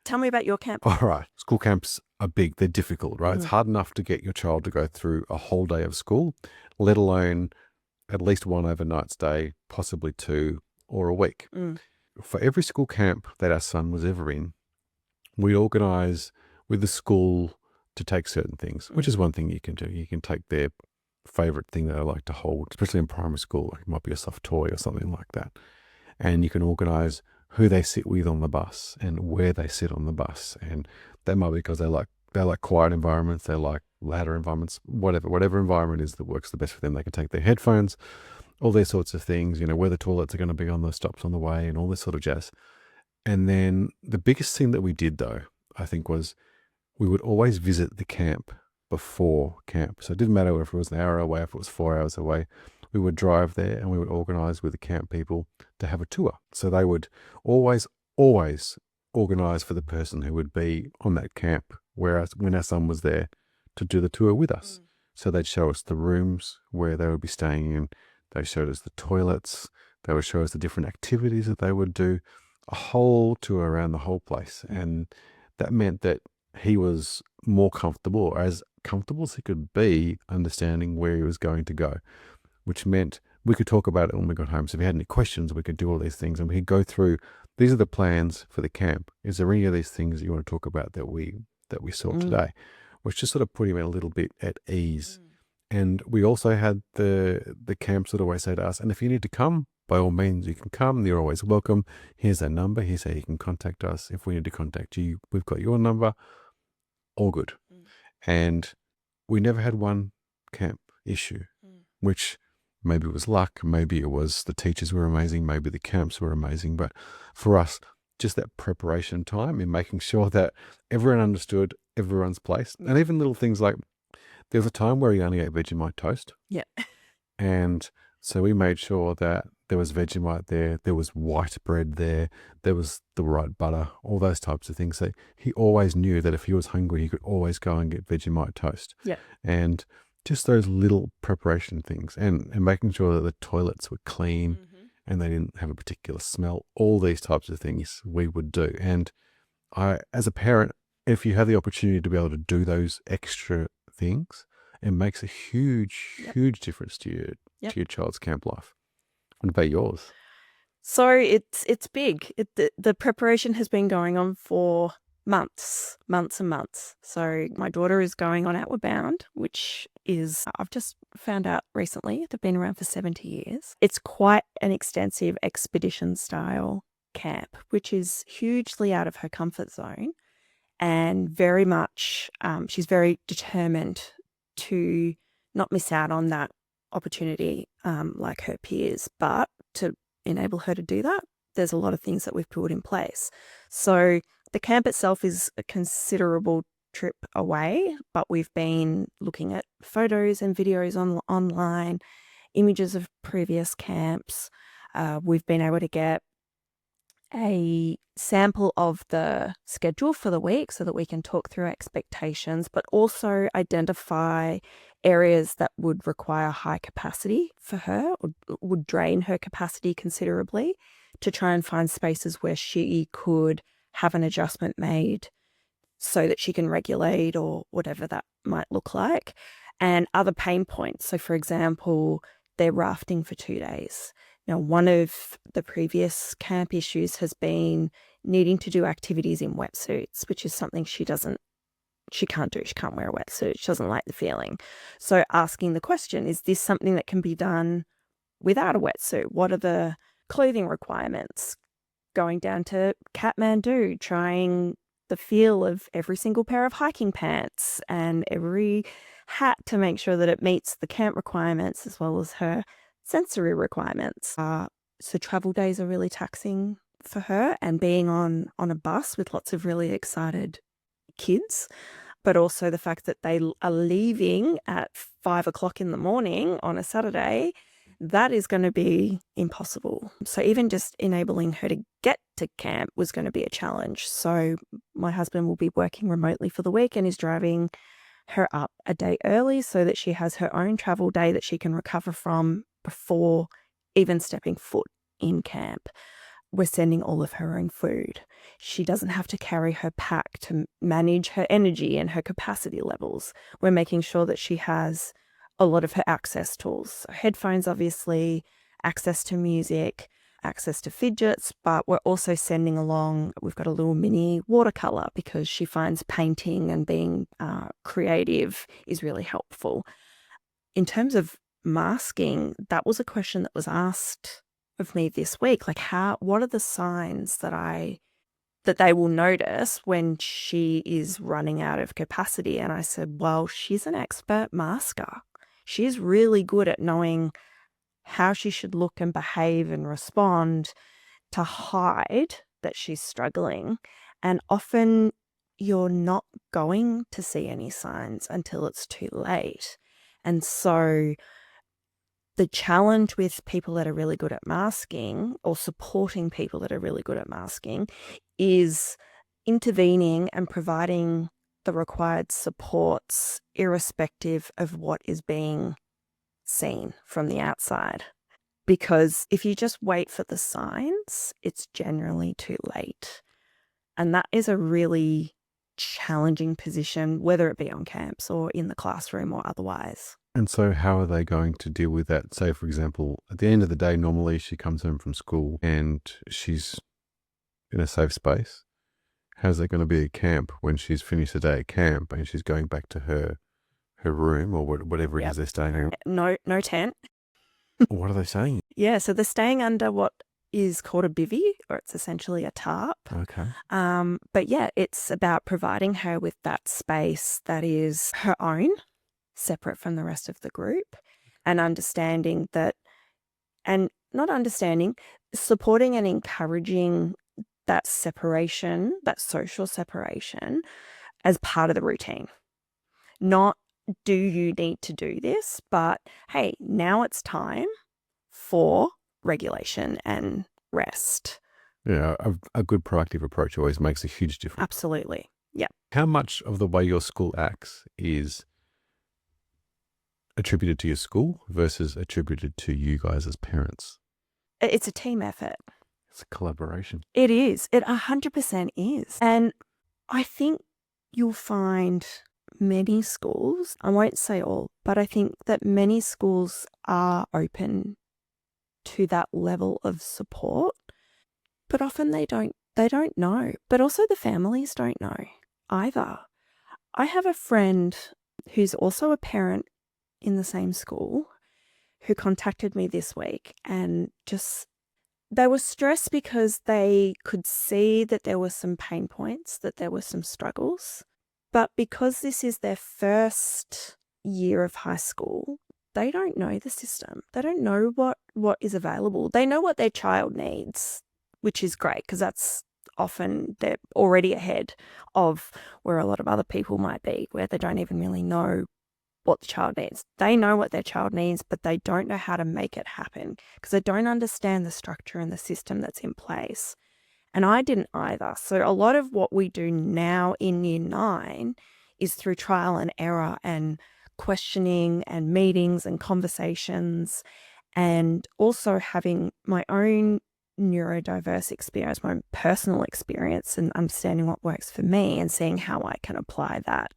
B: Tell me about your camp.
A: All right. School camps are big. They're difficult, right? It's hard enough to get your child to go through a whole day of school, let alone at least one overnight stay, possibly two, or a week. For every school camp that our son was ever in, we organise with the school to take certain things, which is one thing you can do. You can take their favourite thing that they like to hold, especially in primary school. It might be a soft toy or something like that. And you can organise who they sit with on the bus and where they sit on the bus. And that might be because they like quiet environments, they like louder environments, whatever environment is that works the best for them. They can take their headphones, all these sorts of things, where the toilets are going to be on the stops on the way and all this sort of jazz. And then the biggest thing that we did, though, I think, was we would always visit the camp before camp. So it didn't matter if it was an hour away, if it was 4 hours away. We would drive there and we would organise with the camp people to have a tour. So they would always organise for the person who would be on that camp, whereas when our son was there to do the tour with us. So they'd show us the rooms where they would be staying in. They showed us the toilets. They would show us the different activities that they would do, a whole tour around the whole place. And that meant that he was more comfortable, or as comfortable as he could be, understanding where he was going to go, which meant we could talk about it when we got home. So if he had any questions, we could do all these things and we could go through, these are the plans for the camp. Is there any of these things you want to talk about that we saw today? Which just sort of put him a little bit at ease. And we also had the camps that always say to us, and if you need to come, by all means, you can come. You're always welcome. Here's our number. Here's how you can contact us. If we need to contact you, we've got your number. All good. And we never had one camp issue, which maybe it was luck. Maybe it was the teachers were amazing. Maybe the camps were amazing. But for us, just that preparation time in making sure that everyone understood everyone's place. And even little things like, there was a time where he only ate Vegemite toast.
B: Yeah.
A: And so we made sure that there was Vegemite there was white bread there was the right butter, all those types of things. So he always knew that if he was hungry, he could always go and get Vegemite toast.
B: Yeah.
A: And just those little preparation things and making sure that the toilets were clean and they didn't have a particular smell, all these types of things we would do. And I, as a parent, if you have the opportunity to be able to do those extra things, it makes a huge difference to your child's camp life. What about yours?
B: So it's big. The preparation has been going on for months and months. So my daughter is going on Outward Bound, which is, I've just found out recently, they've been around for 70 years. It's quite an extensive expedition style camp, which is hugely out of her comfort zone. And very much, she's very determined to not miss out on that opportunity like her peers. But to enable her to do that, there's a lot of things that we've put in place. So the camp itself is a considerable trip away, but we've been looking at photos and videos online, images of previous camps. We've been able to get a sample of the schedule for the week so that we can talk through expectations, but also identify areas that would require high capacity for her or would drain her capacity considerably, to try and find spaces where she could have an adjustment made so that she can regulate or whatever that might look like, and other pain points. So for example, they're rafting for 2 days. Now, one of the previous camp issues has been needing to do activities in wetsuits, which is something she can't do. She can't wear a wetsuit. She doesn't like the feeling. So asking the question, is this something that can be done without a wetsuit? What are the clothing requirements? Going down to Kathmandu, trying the feel of every single pair of hiking pants and every hat to make sure that it meets the camp requirements as well as her sensory requirements. So travel days are really taxing for her, and being on a bus with lots of really excited kids, but also the fact that they are leaving at 5 o'clock in the morning on a Saturday, that is going to be impossible. So even just enabling her to get to camp was going to be a challenge. So my husband will be working remotely for the week and is driving her up a day early so that she has her own travel day that she can recover from before even stepping foot in camp. We're sending all of her own food. She doesn't have to carry her pack to manage her energy and her capacity levels. We're making sure that she has a lot of her access tools. So headphones, obviously, access to music, access to fidgets, but we're also sending along, we've got a little mini watercolor because she finds painting and being creative is really helpful. In terms of masking, that was a question that was asked of me this week. Like, what are the signs that they will notice when she is running out of capacity? And I said, well, she's an expert masker. She's really good at knowing how she should look and behave and respond to hide that she's struggling. And often you're not going to see any signs until it's too late. And so the challenge with people that are really good at masking, or supporting people that are really good at masking, is intervening and providing the required supports irrespective of what is being seen from the outside. Because if you just wait for the signs, it's generally too late. And that is a really challenging position, whether it be on camps or in the classroom or otherwise.
A: And so how are they going to deal with that? Say, for example, at the end of the day, normally she comes home from school and she's in a safe space. How's that going to be at camp when she's finished the day at camp and she's going back to her room or whatever it is they're staying in?
B: No tent.
A: What are they saying?
B: Yeah, so they're staying under what is called a bivvy, or it's essentially a tarp.
A: Okay.
B: But yeah, it's about providing her with that space that is her own, separate from the rest of the group, and understanding that, and not understanding, supporting and encouraging that separation, that social separation, as part of the routine. Not, do you need to do this? But hey, now it's time for regulation and rest.
A: Yeah, a good proactive approach always makes a huge difference.
B: Absolutely. Yeah.
A: How much of the way your school acts is attributed to your school versus attributed to you guys as parents?
B: It's a team effort.
A: It's a collaboration.
B: It is. It 100% is. And I think you'll find many schools, I won't say all, but I think that many schools are open to that level of support, but often they don't know. But also the families don't know either. I have a friend who's also a parent in the same school who contacted me this week, and just, they were stressed because they could see that there were some pain points, that there were some struggles. But because this is their first year of high school, they don't know the system. They don't know what is available. They know what their child needs, which is great, because that's often, they're already ahead of where a lot of other people might be, where they don't even really know what the child needs. They know what their child needs, but they don't know how to make it happen because they don't understand the structure and the system that's in place. And I didn't either. So a lot of what we do now in year 9 is through trial and error and questioning and meetings and conversations, and also having my own neurodiverse experience, my own personal experience, and understanding what works for me and seeing how I can apply that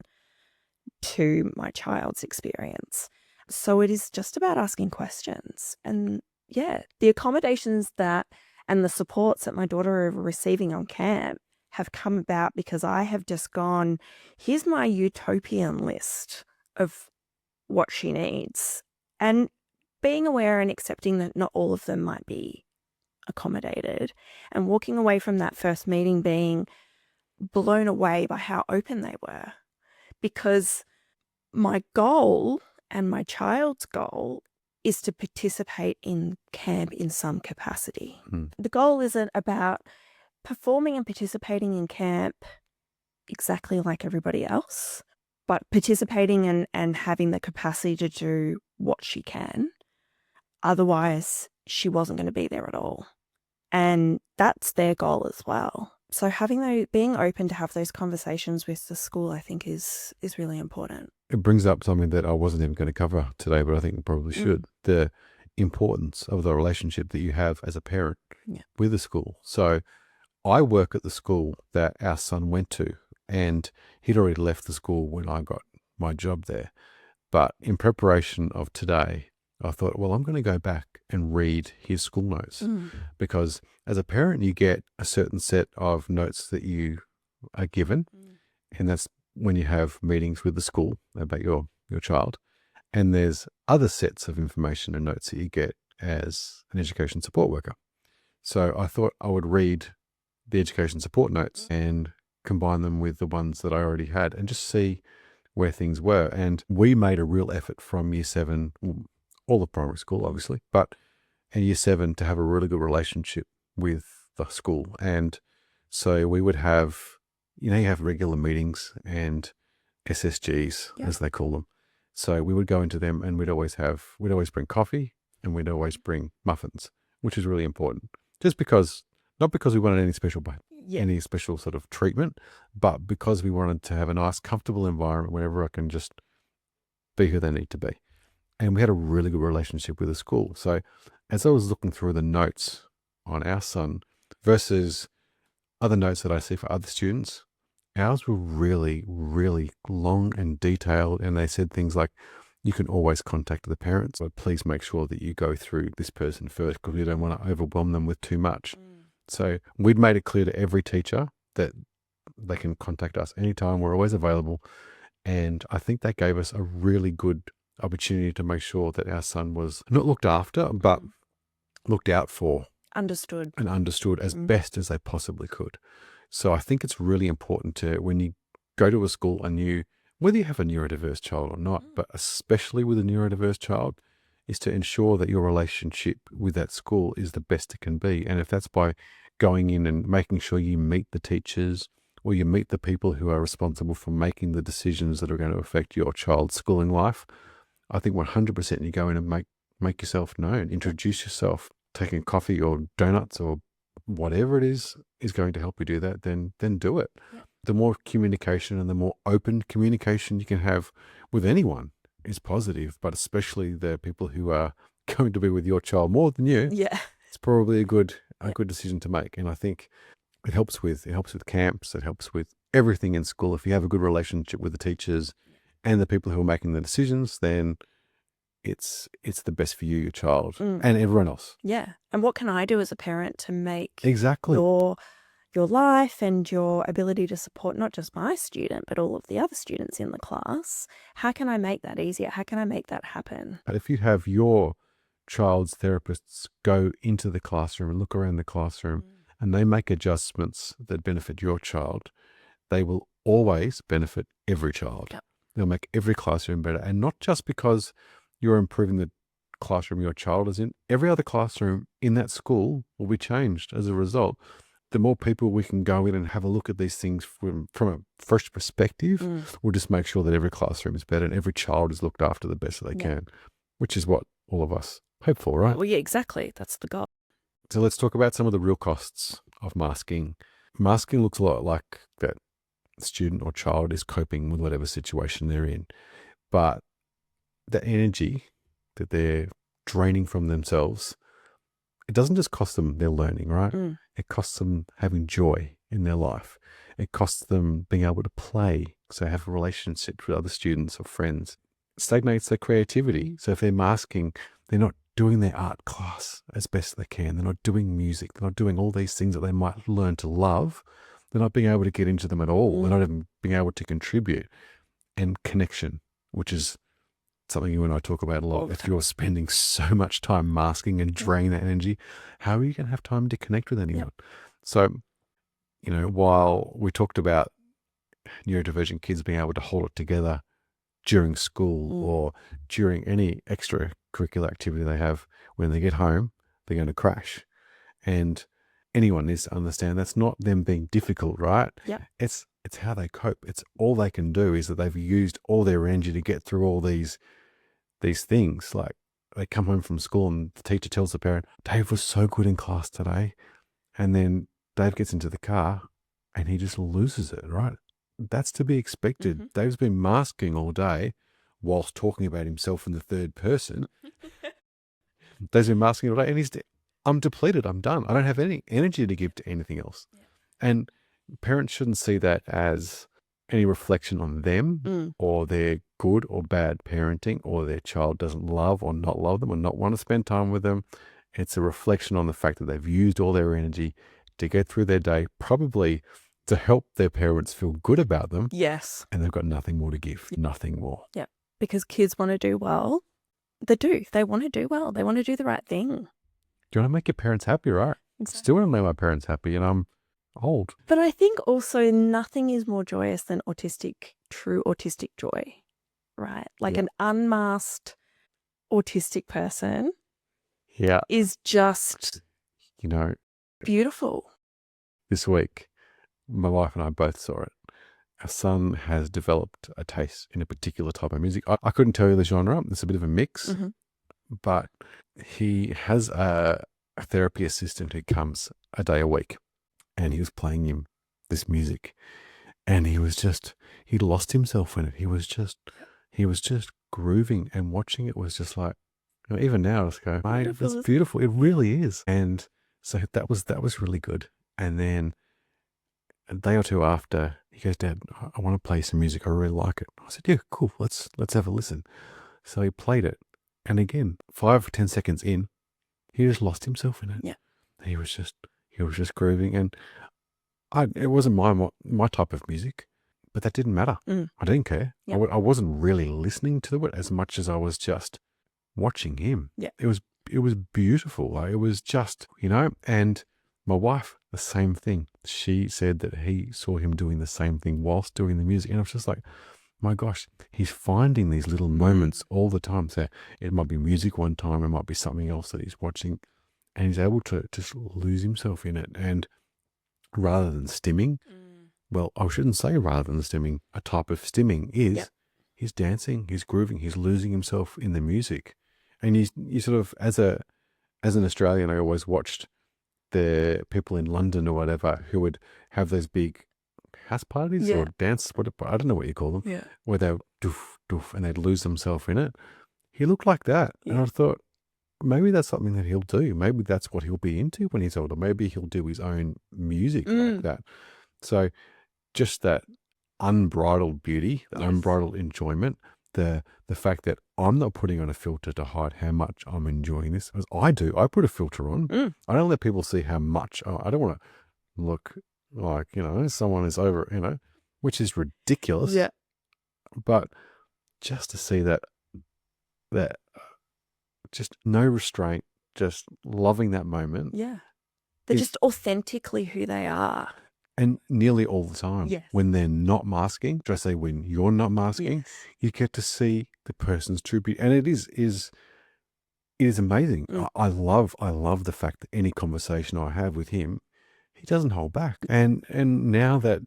B: to my child's experience. So it is just about asking questions. And yeah, the accommodations that and the supports that my daughter are receiving on camp have come about because I have just gone, here's my utopian list of what she needs. And being aware and accepting that not all of them might be accommodated, and walking away from that first meeting being blown away by how open they were. Because my goal and my child's goal is to participate in camp in some capacity. The goal isn't about performing and participating in camp exactly like everybody else, but participating and having the capacity to do what she can. Otherwise, she wasn't going to be there at all. And that's their goal as well. So being open to have those conversations with the school, I think is really important.
A: It brings up something that I wasn't even going to cover today, but I think we probably should. The importance of the relationship that you have as a parent with the school. So I work at the school that our son went to, and he'd already left the school when I got my job there. But in preparation of today, I thought, well, I'm going to go back and read his school notes because as a parent, you get a certain set of notes that you are given, and that's when you have meetings with the school about your child. And there's other sets of information and notes that you get as an education support worker. So I thought I would read the education support notes and combine them with the ones that I already had and just see where things were. And we made a real effort from year 7, all of primary school, obviously, but in year 7 to have a really good relationship with the school. And so we would have you have regular meetings and SSGs,
B: Yeah.
A: as they call them. So we would go into them and we'd always bring coffee and we'd always bring muffins, which is really important. Just because, not because we wanted
B: Yeah.
A: any special sort of treatment, but because we wanted to have a nice, comfortable environment where everyone can just be who they need to be. And we had a really good relationship with the school. So as I was looking through the notes on our son versus other notes that I see for other students, ours were really, really long and detailed. And they said things like, you can always contact the parents, but please make sure that you go through this person first because we don't want to overwhelm them with too much. So we'd made it clear to every teacher that they can contact us anytime. We're always available. And I think that gave us a really good opportunity to make sure that our son was not looked after, but looked out for.
B: Understood.
A: And understood as best as they possibly could. So I think it's really important to, when you go to a school and whether you have a neurodiverse child or not, but especially with a neurodiverse child, is to ensure that your relationship with that school is the best it can be. And if that's by going in and making sure you meet the teachers or you meet the people who are responsible for making the decisions that are going to affect your child's schooling life, I think 100% you go in and make yourself known, introduce yourself. Taking coffee or donuts or whatever it is going to help you do that, then do it.
B: Yeah.
A: The more communication and the more open communication you can have with anyone is positive, but especially the people who are going to be with your child more than you.
B: Yeah.
A: It's probably a good decision to make. And I think it helps with camps, it helps with everything in school. If you have a good relationship with the teachers and the people who are making the decisions, then it's the best for you, your child, and everyone else.
B: Yeah. And what can I do as a parent to make
A: exactly
B: your life and your ability to support not just my student, but all of the other students in the class? How can I make that easier? How can I make that happen?
A: But if you have your child's therapists go into the classroom and look around the classroom and they make adjustments that benefit your child, they will always benefit every child.
B: Yep.
A: They'll make every classroom better. And not just because you're improving the classroom your child is in, every other classroom in that school will be changed as a result. The more people we can go in and have a look at these things from a fresh perspective, we'll just make sure that every classroom is better and every child is looked after the best that they can, which is what all of us hope for, right?
B: Well, yeah, exactly. That's the goal.
A: So let's talk about some of the real costs of masking. Masking looks a lot like that student or child is coping with whatever situation they're in. But the energy that they're draining from themselves, it doesn't just cost them their learning, right? It costs them having joy in their life. It costs them being able to play, so have relationships with other students or friends. It stagnates their creativity. So if they're masking, they're not doing their art class as best they can. They're not doing music. They're not doing all these things that they might learn to love. They're not being able to get into them at all. They're not even being able to contribute. And connection, which is something you and I talk about a lot. If you're spending so much time masking and draining that energy, how are you going to have time to connect with anyone? So, while we talked about neurodivergent kids being able to hold it together during school or during any extracurricular activity they have, when they get home, they're going to crash. And anyone needs to understand that's not them being difficult, right?
B: Yeah.
A: It's how they cope. It's all they can do is that they've used all their energy to get through all these things. Like they come home from school and the teacher tells the parent, Dave was so good in class today. And then Dave gets into the car and he just loses it, right? That's to be expected. Dave's been masking all day whilst talking about himself in the third person. Dave's been masking all day and I'm depleted. I'm done. I don't have any energy to give to anything else. And parents shouldn't see that as any reflection on them or their good or bad parenting or their child doesn't love or not love them or not want to spend time with them. It's a reflection on the fact that they've used all their energy to get through their day, probably to help their parents feel good about them.
B: Yes.
A: And they've got nothing more to give, nothing more.
B: Yeah. Because kids want to do well. They do. They want to do well. They want to do the right thing.
A: Do you want to make your parents happy, right?
B: Exactly.
A: Still want to make my parents happy, and I'm old.
B: But I think also nothing is more joyous than true autistic joy, right? Like an unmasked autistic person is just
A: beautiful.
B: Beautiful.
A: This week, my wife and I both saw it. Our son has developed a taste in a particular type of music. I couldn't tell you the genre. It's a bit of a mix, but he has a therapy assistant who comes a day a week, and he was playing him this music, and he lost himself in it. He was just grooving, and watching it was just like, even now I just go, mate, it's beautiful. It really is. And so that was really good. And then a day or two after, he goes, Dad, I want to play some music. I really like it. I said, yeah, cool. Let's have a listen. So he played it. And again, 5 or 10 seconds in, he just lost himself in it.
B: Yeah.
A: He was just grooving. And it wasn't my type of music, but that didn't matter. I didn't care.
B: Yeah.
A: I wasn't really listening to it as much as I was just watching him.
B: Yeah.
A: It was beautiful. Like, it was just, and my wife, the same thing. She said that he saw him doing the same thing whilst doing the music. And I was just like, my gosh, he's finding these little moments all the time. So it might be music one time, it might be something else that he's watching, and he's able to just lose himself in it. And rather than stimming, well, I shouldn't say rather than stimming, a type of stimming is he's dancing, he's grooving, he's losing himself in the music. And you sort of, as an Australian, I always watched the people in London or whatever who would have those big house parties or dance, I don't know what you call them, where they would doof, doof, and they'd lose themselves in it. He looked like that. And I thought, maybe that's something that he'll do. Maybe that's what he'll be into when he's older. Maybe he'll do his own music like that. So just that unbridled beauty, the unbridled enjoyment, the fact that I'm not putting on a filter to hide how much I'm enjoying this. As I do, I put a filter on. I don't let people see how much. I don't want to look like, someone is over, which is ridiculous.
B: Yeah.
A: But just to see that just no restraint, just loving that moment.
B: Yeah. They're just authentically who they are.
A: And nearly all the time,
B: Yes.
A: when they're not masking, should I say when you're not masking, you get to see the person's true beauty. And it is amazing. I love the fact that any conversation I have with him, he doesn't hold back. And now that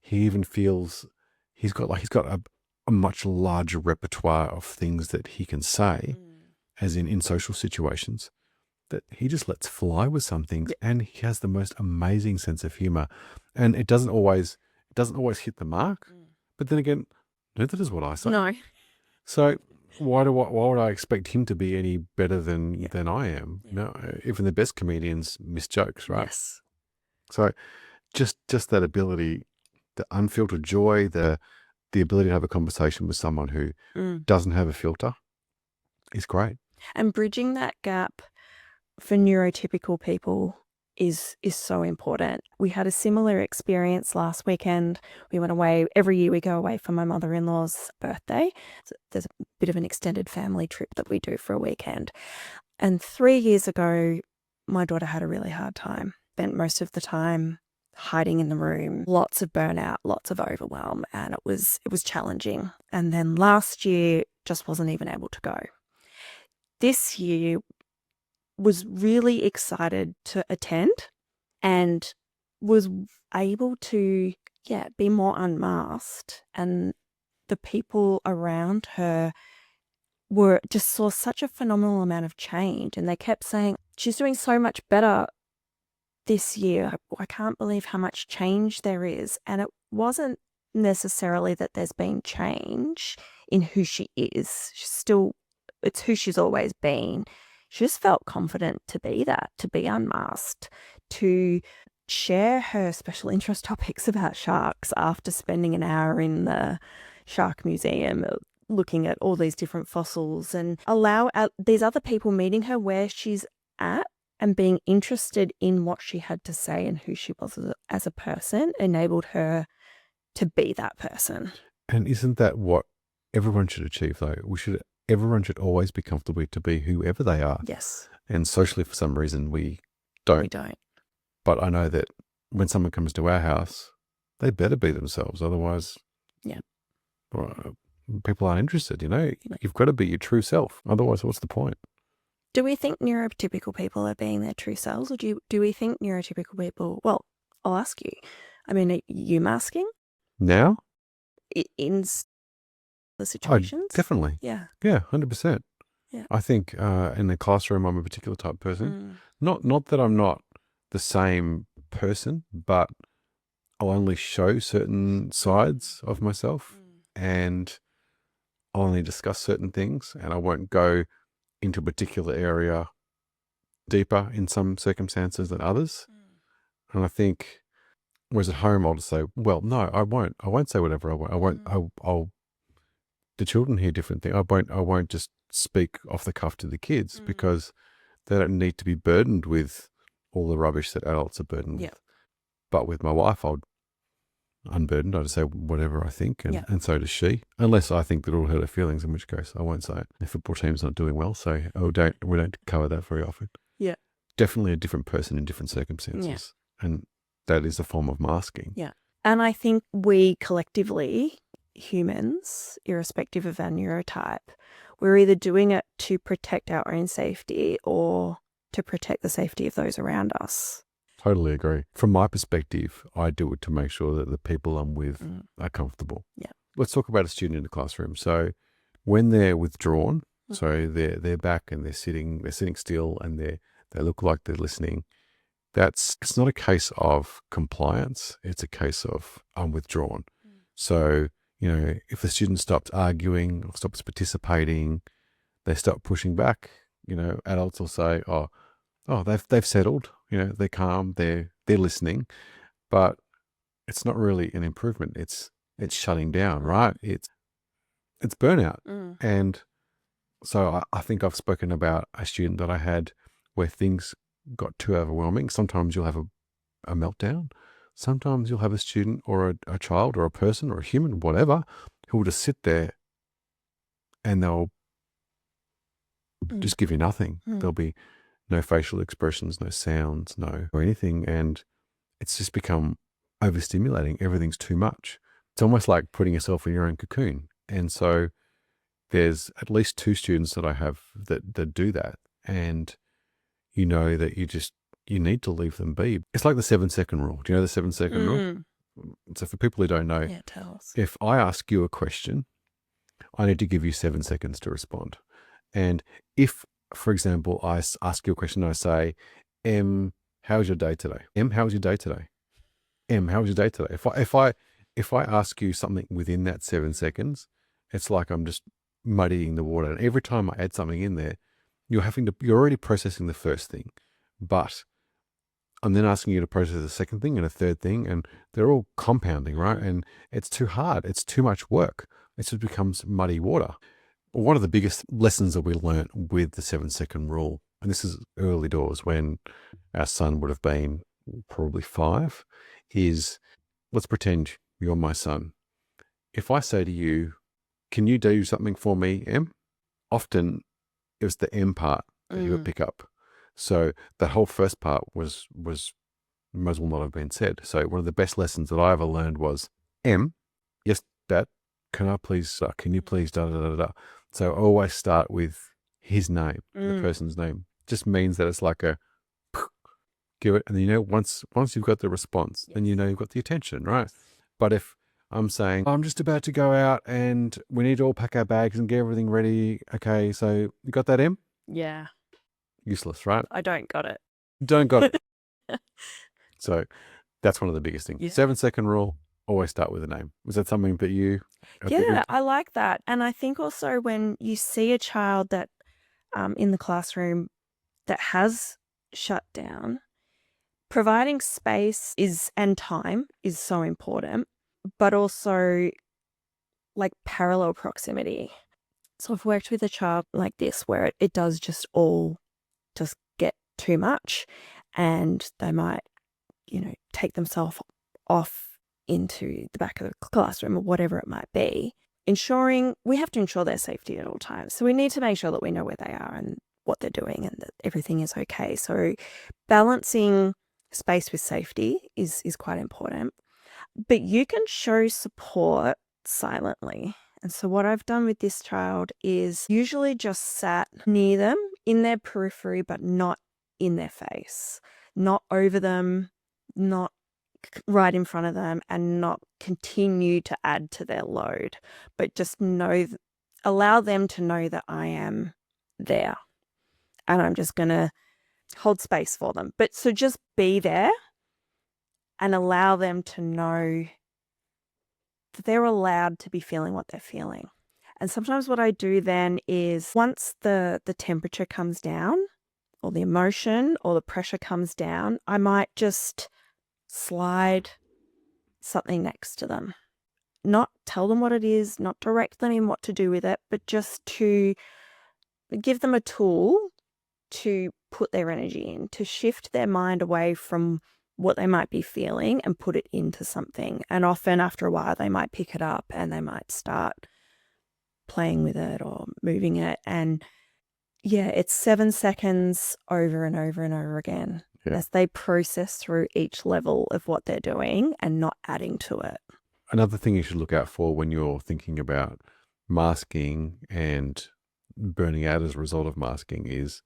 A: he even feels he's got a much larger repertoire of things that he can say, as in social situations, that he just lets fly with some things, and he has the most amazing sense of humor. And it doesn't always hit the mark, but then again, neither does what I say.
B: No.
A: So why would I expect him to be any better than I am? No, even the best comedians miss jokes, right?
B: Yes.
A: So just that ability, the unfiltered joy, the ability to have a conversation with someone who doesn't have a filter is great.
B: And bridging that gap for neurotypical people is so important. We had a similar experience last weekend. We went away. Every year we go away for my mother-in-law's birthday. So there's a bit of an extended family trip that we do for a weekend. And 3 years ago, my daughter had a really hard time. Spent most of the time hiding in the room, lots of burnout, lots of overwhelm, and it was challenging. And then last year just wasn't even able to go. This year was really excited to attend and was able to, be more unmasked. And the people around her just saw such a phenomenal amount of change. And they kept saying, she's doing so much better this year. I can't believe how much change there is. And it wasn't necessarily that there's been change in who she is. It's who she's always been. She just felt confident to be that, to be unmasked, to share her special interest topics about sharks after spending an hour in the shark museum looking at all these different fossils, and allow these other people meeting her where she's at and being interested in what she had to say and who she was as a person enabled her to be that person.
A: And isn't that what everyone should achieve, though? Everyone should always be comfortable to be whoever they are.
B: Yes.
A: And socially, for some reason, we don't.
B: We don't.
A: But I know that when someone comes to our house, they better be themselves. Otherwise, people aren't interested, You've got to be your true self. Otherwise, what's the point?
B: Do we think neurotypical people are being their true selves, or do we think neurotypical people, well, I'll ask you, I mean, are you masking
A: Now,
B: in the
A: I
B: situations?
A: definitely.
B: Yeah.
A: Yeah, 100%.
B: Yeah.
A: I think in the classroom, I'm a particular type of person.
B: Mm.
A: Not that I'm not the same person, but I'll only show certain sides of myself, and I'll only discuss certain things, and I won't go into a particular area deeper in some circumstances than others. And I think, whereas at home, I'll just say, well, no, I won't. I won't say whatever I want. I won't. I'll. The children hear different things. I won't just speak off the cuff to the kids because they don't need to be burdened with all the rubbish that adults are burdened
B: Yeah.
A: with. But with my wife, I'll unburdened. I just say whatever I think,
B: Yeah.
A: and so does she. Unless I think that it'll hurt her feelings, in which case I won't say it. The football team's not doing well, so we don't cover that very often.
B: Yeah.
A: Definitely a different person in different circumstances, and that is a form of masking.
B: Yeah. And I think we collectively, humans, irrespective of our neurotype, we're either doing it to protect our own safety or to protect the safety of those around us.
A: Totally agree. From my perspective, I do it to make sure that the people I'm with are comfortable.
B: Yeah.
A: Let's talk about a student in the classroom. So when they're withdrawn, so they're back and they're sitting still, and they look like they're listening. It's not a case of compliance. It's a case of I'm withdrawn. So, if the student stops arguing or stops participating, they stop pushing back, adults will say, oh, they've settled, they're calm, they're listening, but it's not really an improvement. It's shutting down, right? It's burnout. And so I think I've spoken about a student that I had where things got too overwhelming. Sometimes you'll have a meltdown. Sometimes you'll have a student or a child or a person or a human, whatever, who will just sit there and they'll just give you nothing. There'll be no facial expressions, no sounds, no or anything. And it's just become overstimulating. Everything's too much. It's almost like putting yourself in your own cocoon. And so there's at least 2 students that I have that do that. And that you need to leave them be. It's like the 7-second rule. Do you know the 7-second rule? So for people who don't know,
B: tell us.
A: if I ask you a question, I need to give you 7 seconds to respond. And if, for example, I ask you a question and I say, how's your day today? How's your day today? How's your day today? If I ask you something within that 7 seconds, it's like I'm just muddying the water. And every time I add something in there, you're already processing the first thing, but I'm then asking you to process the second thing and a third thing, and they're all compounding, right? And it's too hard. It's too much work. It just becomes muddy water. One of the biggest lessons that we learned with the 7-second rule, and this is early doors when our son would have been probably 5, is let's pretend you're my son. If I say to you, can you do something for me, Em? Often it was the M part that he would pick up. So the whole first part was might as well not have been said. So one of the best lessons that I ever learned was, M, yes, Dad, can you please, da da da da. So I always start with his name, the person's name. Just means that it's like a give it, and once you've got the response, then you've got the attention, right? But if I'm saying, I'm just about to go out and we need to all pack our bags and get everything ready. Okay, so you got that, Em?
B: Yeah.
A: Useless, right?
B: I don't got it.
A: Don't got it. So that's one of the biggest things.
B: Yeah.
A: 7-second rule, always start with a name. Was that something that you
B: Yeah, I like that. And I think also when you see a child that in the classroom that has shut down, providing space and time is so important, but also like parallel proximity. So I've worked with a child like this where it does just get too much, and they might, take themselves off into the back of the classroom or whatever it might be. We have to ensure their safety at all times. So we need to make sure that we know where they are and what they're doing and that everything is okay. So balancing space with safety is quite important. But you can show support silently. And so what I've done with this child is usually just sat near them in their periphery, but not in their face, not over them, not, right in front of them and not continue to add to their load, but just allow them to know that I am there and I'm just going to hold space for them. But so just be there and allow them to know that they're allowed to be feeling what they're feeling. And sometimes what I do then is once the temperature comes down or the emotion or the pressure comes down, I might just slide something next to them. Not tell them what it is, not direct them in what to do with it, but just to give them a tool to put their energy in, to shift their mind away from what they might be feeling and put it into something. And often after a while, they might pick it up and they might start playing with it or moving it. And yeah, it's 7 seconds over and over and over again as they process through each level of what they're doing and not adding to it.
A: Another thing you should look out for when you're thinking about masking and burning out as a result of masking is,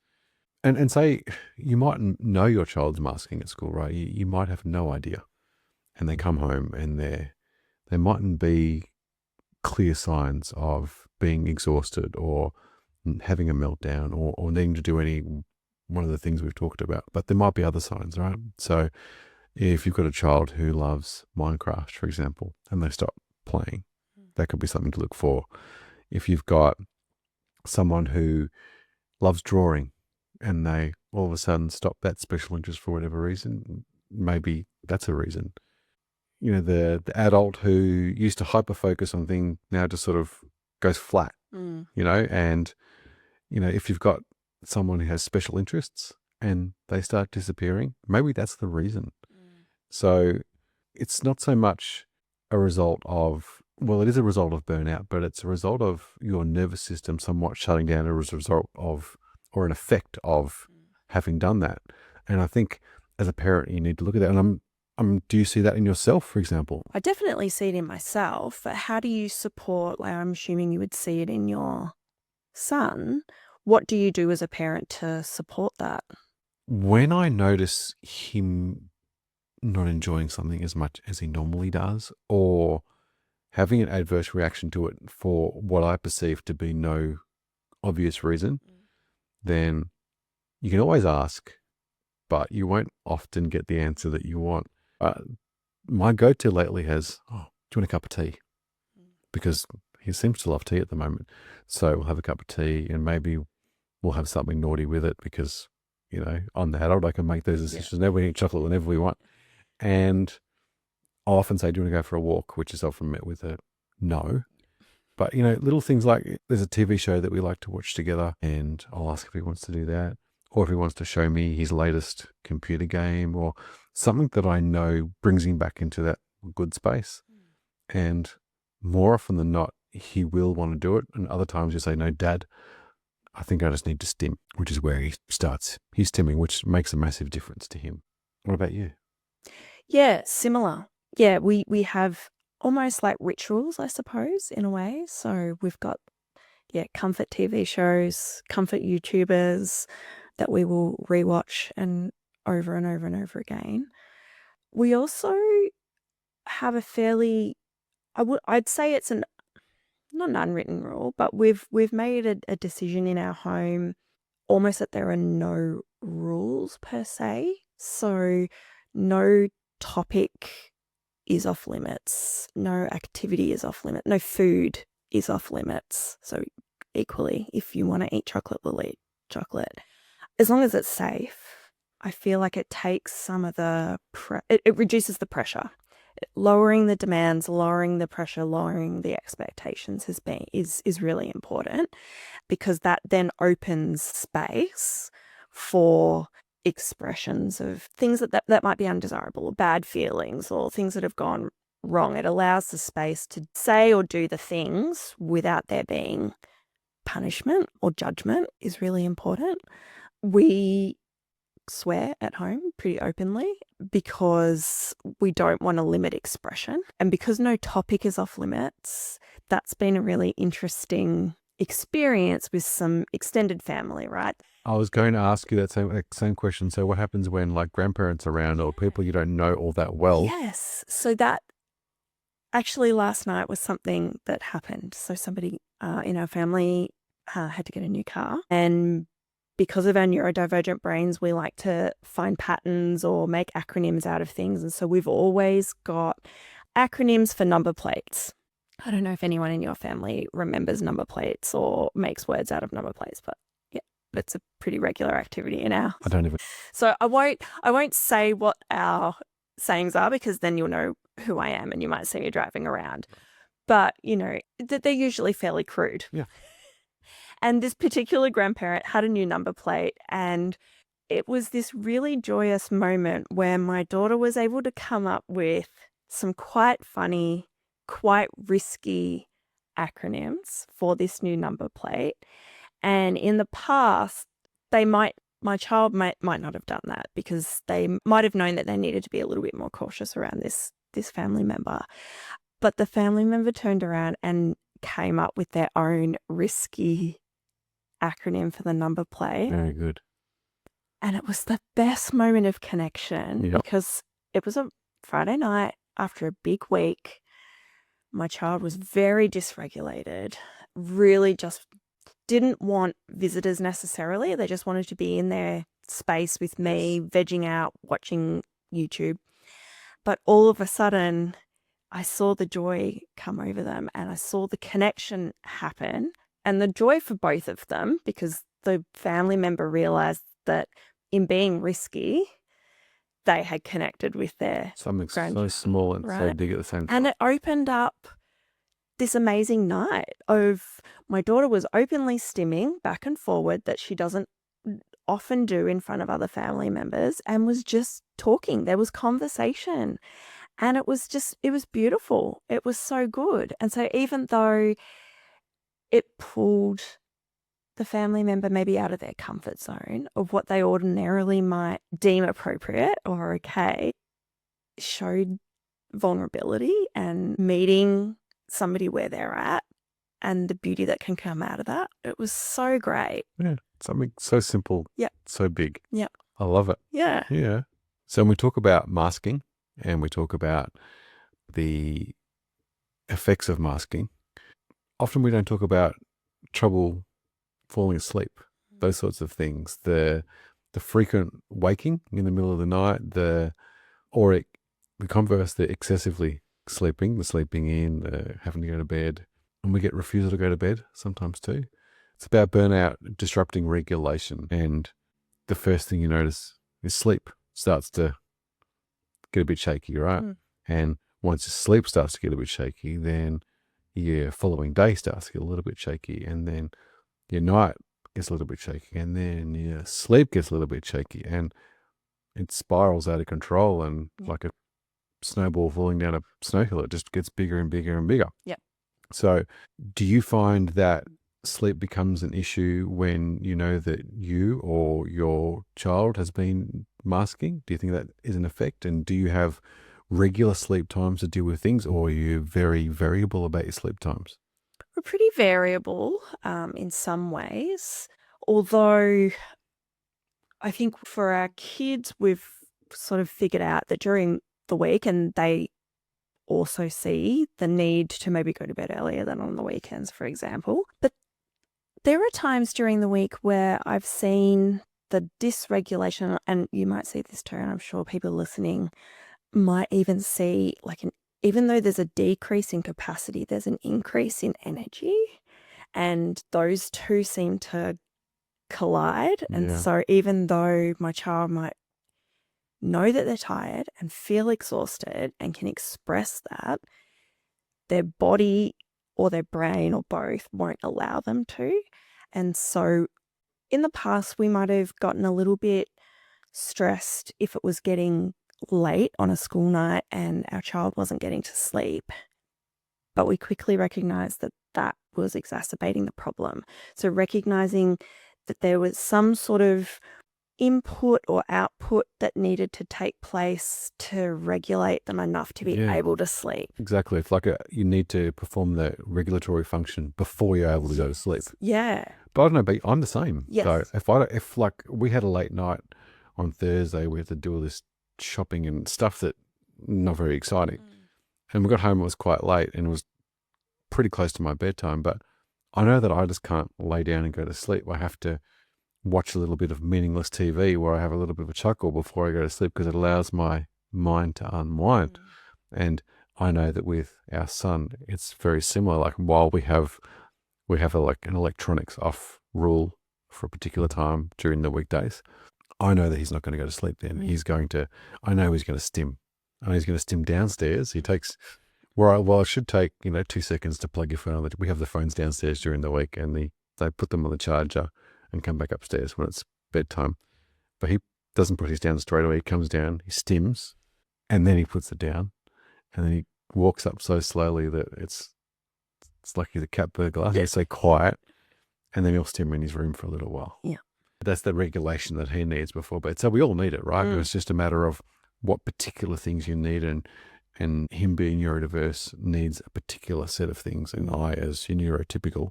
A: and say you might know your child's masking at school, right? You might have no idea. And they come home and there mightn't be clear signs of being exhausted or having a meltdown or needing to do one of the things we've talked about. But there might be other signs, right? So if you've got a child who loves Minecraft, for example, and they stop playing, that could be something to look for. If you've got someone who loves drawing and they all of a sudden stop that special interest for whatever reason, maybe that's a reason. You know, the adult who used to hyper focus on things now just sort of goes flat, you know, and, you know, if you've got someone who has special interests and they start disappearing, maybe that's the reason. So it's not so much a result of, well, it is a result of burnout, but it's a result of your nervous system somewhat shutting down as a result of, or an effect of having done that. And I think as a parent, you need to look at that. And do you see that in yourself, for example?
B: I definitely see it in myself, but how do you support, like I'm assuming you would see it in your son. What do you do as a parent to support that?
A: When I notice him not enjoying something as much as he normally does, or having an adverse reaction to it for what I perceive to be no obvious reason, then you can always ask, but you won't often get the answer that you want. My go-to lately has, oh, do you want a cup of tea? Because he seems to love tea at the moment. So we'll have a cup of tea and maybe we'll have something naughty with it because, you know, I'm the adult. I can make those decisions. Never we eat chocolate whenever we want. And I'll often say, do you want to go for a walk? Which is often met with a no. But, you know, little things like there's a TV show that we like to watch together and I'll ask if he wants to do that. Or if he wants to show me his latest computer game or something that I know brings him back into that good space. And more often than not, he will want to do it. And other times you say, no, Dad, I think I just need to stim, which is where he starts his stimming, which makes a massive difference to him. What about you?
B: Yeah, similar. Yeah, we have almost like rituals, I suppose, in a way. So we've got, comfort TV shows, comfort YouTubers that we will rewatch and over and over and over again. We also have a fairly, I'd say it's not an unwritten rule, but we've made a decision in our home almost that there are no rules per se. So no topic is off limits, no activity is off limits, no food is off limits. So equally, if you want to eat chocolate, we'll eat chocolate. As long as it's safe, I feel like it takes some of the, it reduces the pressure. Lowering the demands, lowering the pressure, lowering the expectations is really important because that then opens space for expressions of things that might be undesirable or bad feelings or things that have gone wrong. It allows the space to say or do the things without there being punishment or judgment is really important. We swear at home pretty openly because we don't want to limit expression. And because no topic is off limits, that's been a really interesting experience with some extended family, right?
A: I was going to ask you that same question. So what happens when like grandparents are around or people you don't know all that well?
B: Yes. So that actually last night was something that happened. So somebody in our family had to get a new car, and because of our neurodivergent brains, we like to find patterns or make acronyms out of things. And so we've always got acronyms for number plates. I don't know if anyone in your family remembers number plates or makes words out of number plates, but yeah, it's a pretty regular activity in our.
A: I don't even.
B: So I won't say what our sayings are, because then you'll know who I am and you might see me driving around. But, you know, they're usually fairly crude.
A: Yeah.
B: And this particular grandparent had a new number plate, and it was this really joyous moment where my daughter was able to come up with some quite funny, quite risky acronyms for this new number plate. And in the past, my child might not have done that, because they might have known that they needed to be a little bit more cautious around this family member. But the family member turned around and came up with their own risky acronym for the number plate.
A: Very good.
B: And it was the best moment of connection,
A: Yep.
B: because it was a Friday night after a big week. My child was very dysregulated, really just didn't want visitors necessarily. They just wanted to be in their space with me, vegging out, watching YouTube. But all of a sudden, I saw the joy come over them, and I saw the connection happen, and the joy for both of them, because the family member realized that in being risky, they had connected with their
A: Something so
B: grandchild,
A: small and so
B: right?
A: big at the same time.
B: And it opened up this amazing night of my daughter was openly stimming back and forward, that she doesn't often do in front of other family members, and was just talking. There was conversation, and it was beautiful. It was so good. And so even though it pulled the family member maybe out of their comfort zone of what they ordinarily might deem appropriate or okay, showed vulnerability and meeting somebody where they're at, and the beauty that can come out of that. It was so great.
A: Yeah. Something so simple.
B: Yep.
A: So big.
B: Yep.
A: I love it.
B: Yeah.
A: Yeah. So when we talk about masking and we talk about the effects of masking, often we don't talk about trouble falling asleep, those sorts of things. The frequent waking in the middle of the night, the converse, the excessively sleeping, the sleeping in, having to go to bed, and we get refusal to go to bed sometimes too. It's about burnout disrupting regulation, and the first thing you notice is sleep starts to get a bit shaky, right? And once your sleep starts to get a bit shaky, then your following day starts to get a little bit shaky, and then your night gets a little bit shaky, and then your sleep gets a little bit shaky, and it spirals out of control, and like a snowball falling down a snow hill, it just gets bigger and bigger and bigger.
B: Yep.
A: So do you find that sleep becomes an issue when you know that you or your child has been masking? Do you think that is an effect? And do you have regular sleep times to deal with things, or are you very variable about your sleep times?
B: We're pretty variable in some ways, although I think for our kids, we've sort of figured out that during the week, and they also see the need to maybe go to bed earlier than on the weekends, for example. But there are times during the week where I've seen the dysregulation, and you might see this too, and I'm sure people listening might even see even though there's a decrease in capacity, there's an increase in energy, and those two seem to collide. And so even though my child might know that they're tired and feel exhausted and can express that, their body or their brain or both won't allow them to. And so in the past, we might have gotten a little bit stressed if it was getting late on a school night and our child wasn't getting to sleep. But we quickly recognized that that was exacerbating the problem. So recognizing that there was some sort of input or output that needed to take place to regulate them enough to be
A: Yeah.
B: able to sleep.
A: Exactly. It's like you need to perform the regulatory function before you're able to go to sleep.
B: Yeah.
A: But I don't know, but I'm the same.
B: Yes.
A: So if like we had a late night on Thursday, we had to do all this shopping and stuff that not very exciting. And we got home, it was quite late and it was pretty close to my bedtime. But I know that I just can't lay down and go to sleep. I have to watch a little bit of meaningless TV where I have a little bit of a chuckle before I go to sleep because it allows my mind to unwind. And I know that with our son, it's very similar. Like while we have an electronics off rule for a particular time during the weekdays, I know that he's not going to go to sleep then. I know he's going to stim. And he's going to stim downstairs. He takes, it should take, 2 seconds to plug your phone on. We have the phones downstairs during the week and they put them on the charger and come back upstairs when it's bedtime. But he doesn't put his down straight away. He comes down, he stims, and then he puts it down. And then he walks up so slowly that it's like he's a cat burglar. He's so quiet. And then he'll stim in his room for a little while.
B: Yeah.
A: That's the regulation that he needs before bed. So we all need it, right? It's just a matter of what particular things you need, and him being neurodiverse needs a particular set of things, and I, as neurotypical,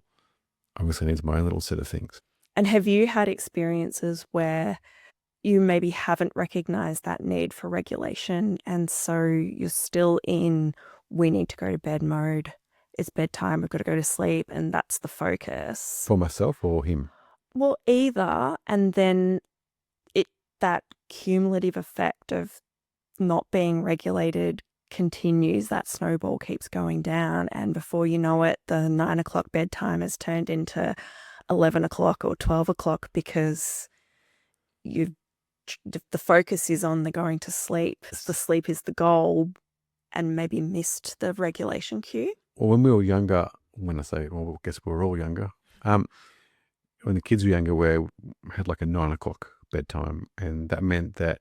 A: obviously needs my own little set of things.
B: And have you had experiences where you maybe haven't recognized that need for regulation, and so you're still in we need to go to bed mode? It's bedtime, we've got to go to sleep, and that's the focus.
A: For myself or him?
B: Well, either, and then that cumulative effect of not being regulated continues, that snowball keeps going down, and before you know it, the 9 o'clock bedtime has turned into 11 o'clock or 12 o'clock because the focus is on the going to sleep. The sleep is the goal, and maybe missed the regulation cue.
A: Well, when we were younger, I guess we were all younger. When the kids were younger, we had like a 9 o'clock bedtime, and that meant that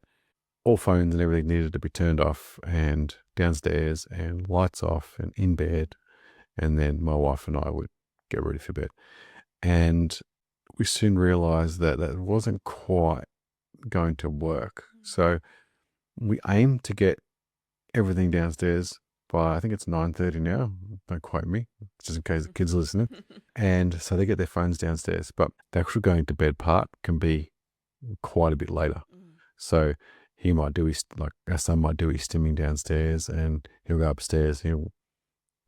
A: all phones and everything needed to be turned off and downstairs and lights off and in bed. And then my wife and I would get ready for bed. And we soon realized that that wasn't quite going to work. So we aim to get everything downstairs by, I think it's 9:30 now. Don't quote me, just in case the kids are listening. And so they get their phones downstairs. But the actual going to bed part can be quite a bit later. So he might do our son might do his stimming downstairs, and he'll go upstairs. He'll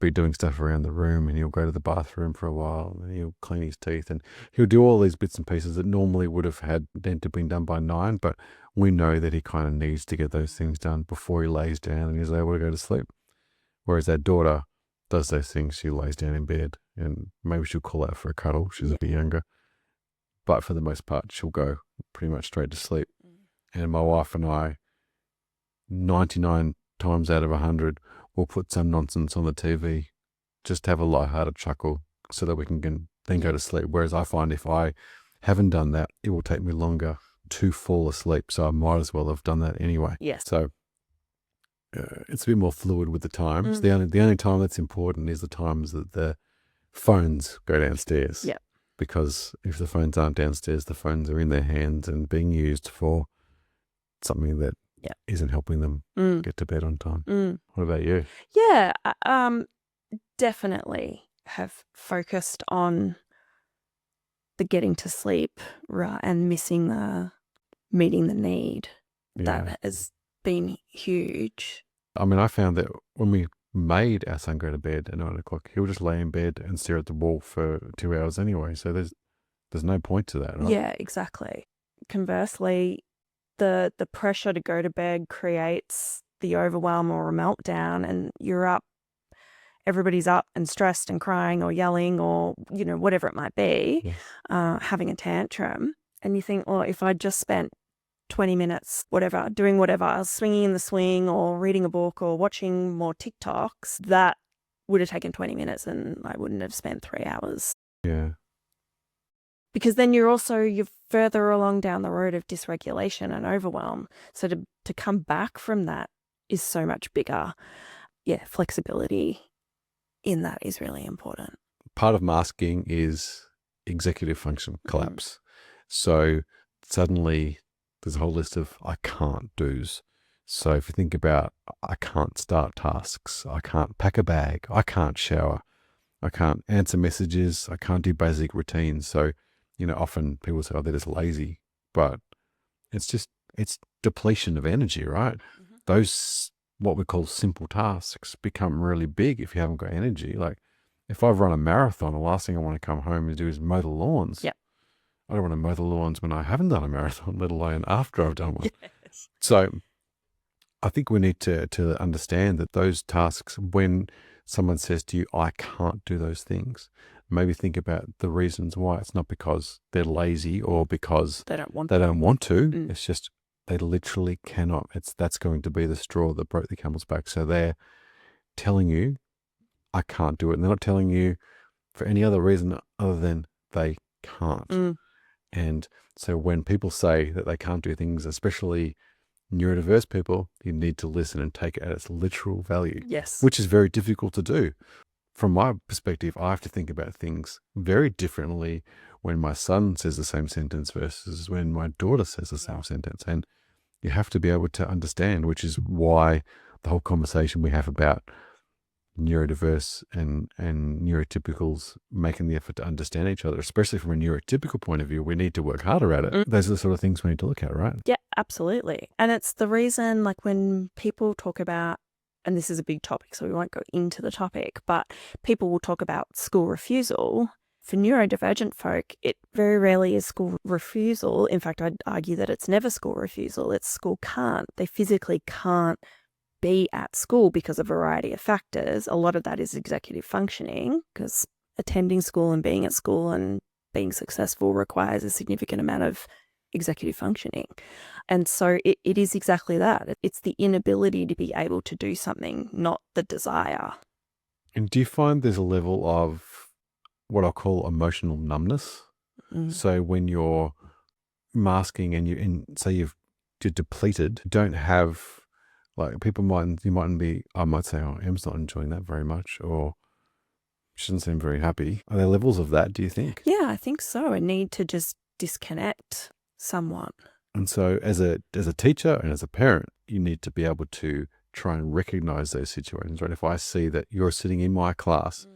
A: be doing stuff around the room, and he'll go to the bathroom for a while, and he'll clean his teeth, and he'll do all these bits and pieces that normally would have had then to been done by 9. But we know that he kind of needs to get those things done before he lays down and he's able to go to sleep. Whereas our daughter does those things. She lays down in bed, and maybe she'll call out for a cuddle. She's a bit younger, but for the most part, she'll go pretty much straight to sleep. And my wife and I, 99 times out of 100, will put some nonsense on the TV just to have a lighthearted chuckle so that we can then go to sleep. Whereas I find if I haven't done that, it will take me longer to fall asleep. So I might as well have done that anyway.
B: Yes.
A: So it's a bit more fluid with the times. The only time that's important is the times that the phones go downstairs.
B: Yeah. Because
A: if the phones aren't downstairs, the phones are in their hands and being used for something that isn't helping them get to bed on time. What about you?
B: Yeah, definitely have focused on the getting to sleep, right, and missing the meeting the need. That has been huge.
A: I mean, I found that when we made our son go to bed at 9 o'clock, he would just lay in bed and stare at the wall for 2 hours anyway. So there's no point to that, right?
B: Yeah, exactly. Conversely, the pressure to go to bed creates the overwhelm or a meltdown, and you're up, everybody's up and stressed and crying or yelling or, whatever it might be, having a tantrum. And you think, well, if I'd just spent 20 minutes, whatever, doing whatever, swinging in the swing or reading a book or watching more TikToks, that would have taken 20 minutes and I wouldn't have spent 3 hours.
A: Yeah.
B: Because then you're further along down the road of dysregulation and overwhelm. So to come back from that is so much bigger. Yeah, flexibility in that is really important.
A: Part of masking is executive function collapse. So suddenly there's a whole list of I can't do's. So if you think about, I can't start tasks, I can't pack a bag, I can't shower, I can't answer messages, I can't do basic routines. So, often people say, oh, they're just lazy, but it's depletion of energy, right?
B: Mhm.
A: Those, what we call simple tasks, become really big if you haven't got energy. Like if I've run a marathon, the last thing I want to come home and do is mow the lawns.
B: Yep.
A: I don't want to mow the lawns when I haven't done a marathon, let alone after I've done one.
B: Yes.
A: So I think we need to understand that those tasks, when someone says to you, I can't do those things, maybe think about the reasons why. It's not because they're lazy or because
B: They don't want
A: they don't want to.
B: Mm.
A: It's just they literally cannot. That's going to be the straw that broke the camel's back. So they're telling you, I can't do it. And they're not telling you for any other reason other than they can't.
B: Mm.
A: And so when people say that they can't do things, especially neurodiverse people, you need to listen and take it at its literal value,
B: Yes.
A: which is very difficult to do. From my perspective, I have to think about things very differently when my son says the same sentence versus when my daughter says the same sentence. And you have to be able to understand, which is why the whole conversation we have about neurodiverse and neurotypicals making the effort to understand each other, especially from a neurotypical point of view, we need to work harder at it.
B: Mm.
A: Those are the sort of things we need to look at, right?
B: Yeah, absolutely. And it's the reason, like when people talk about, and this is a big topic, so we won't go into the topic, but people will talk about school refusal. For neurodivergent folk, it very rarely is school refusal. In fact, I'd argue that it's never school refusal. It's school can't. They physically can't be at school because of a variety of factors. A lot of that is executive functioning, because attending school and being at school and being successful requires a significant amount of executive functioning. And so it is exactly that. It's the inability to be able to do something, not the desire.
A: And do you find there's a level of what I'll call emotional numbness?
B: Mm.
A: So when you're masking and say you're depleted, don't have, like, you mightn't be, I might say, oh, Em's not enjoying that very much, or she doesn't seem very happy. Are there levels of that, do you think?
B: Yeah, I think so. A need to just disconnect somewhat.
A: And so as a teacher and as a parent, you need to be able to try and recognize those situations, right? If I see that you're sitting in my class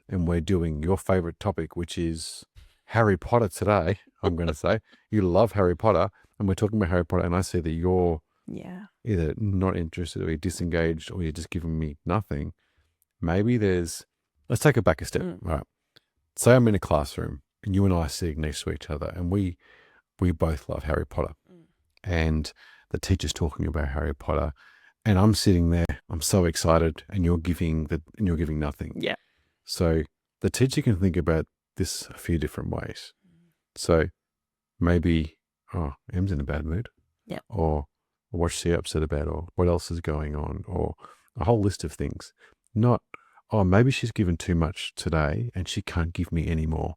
A: and we're doing your favorite topic, which is Harry Potter today, I'm going to say, you love Harry Potter, and we're talking about Harry Potter, and I see that you're either not interested or you're disengaged or you're just giving me nothing, maybe let's take it back a step, right? Say I'm in a classroom and you and I are sitting next to each other and we both love Harry Potter and the teacher's talking about Harry Potter and I'm sitting there, I'm so excited and you're giving nothing.
B: Yeah.
A: So the teacher can think about this a few different ways. So maybe, oh, Em's in a bad mood.
B: Yeah.
A: Or what's she upset about, or what else is going on, or a whole list of things. Not, oh, maybe she's given too much today and she can't give me any more.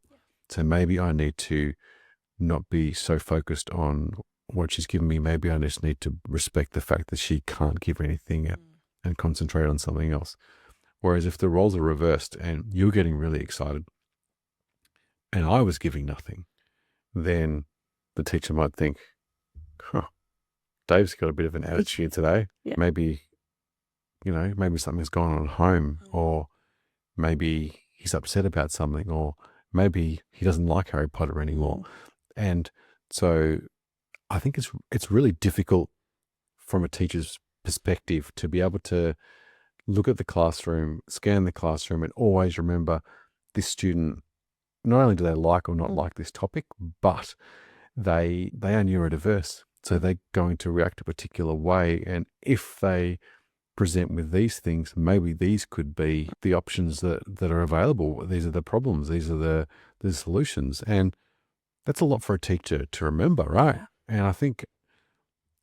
A: So maybe I need to not be so focused on what she's given me. Maybe I just need to respect the fact that she can't give anything and concentrate on something else. Whereas if the roles are reversed and you're getting really excited and I was giving nothing, then the teacher might think, Dave's got a bit of an attitude today.
B: Yeah.
A: Maybe something's gone on at home, or maybe he's upset about something, or maybe he doesn't like Harry Potter anymore. And so I think it's really difficult from a teacher's perspective to be able to look at the classroom, scan the classroom, and always remember this student, not only do they like or not like this topic, but they are neurodiverse. So they're going to react a particular way. And if they present with these things, maybe these could be the options that are available. These are the problems. These are the solutions. And that's a lot for a teacher to remember, right? Yeah. And I think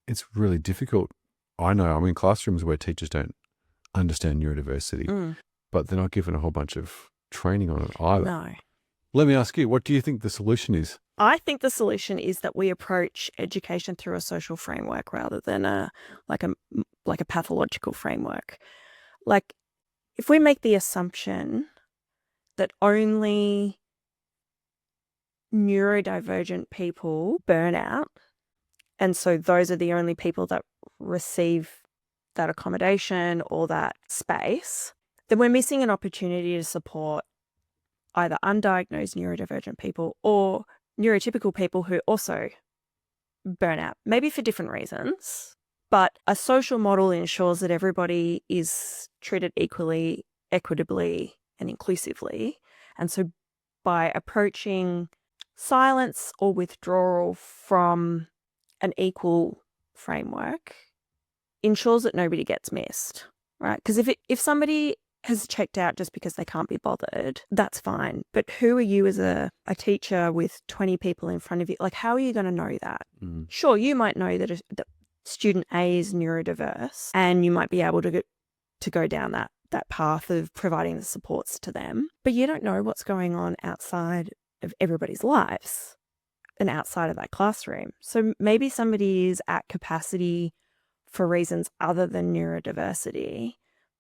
A: it's really difficult. I know I'm in classrooms where teachers don't understand neurodiversity, but they're not given a whole bunch of training on it either.
B: No.
A: Let me ask you, what do you think the solution is?
B: I think the solution is that we approach education through a social framework rather than a pathological framework. Like, if we make the assumption that only neurodivergent people burn out and so those are the only people that receive that accommodation or that space, then we're missing an opportunity to support either undiagnosed neurodivergent people or neurotypical people who also burn out, maybe for different reasons. But a social model ensures that everybody is treated equally, equitably, and inclusively. And so by approaching silence or withdrawal from an equal framework ensures that nobody gets missed, right? Because if somebody has checked out just because they can't be bothered, that's fine. But who are you as a teacher with 20 people in front of you? Like, how are you going to know that? Sure, you might know that student A is neurodiverse and you might be able to go down that path of providing the supports to them. But you don't know what's going on outside of everybody's lives and outside of that classroom. So maybe somebody is at capacity for reasons other than neurodiversity,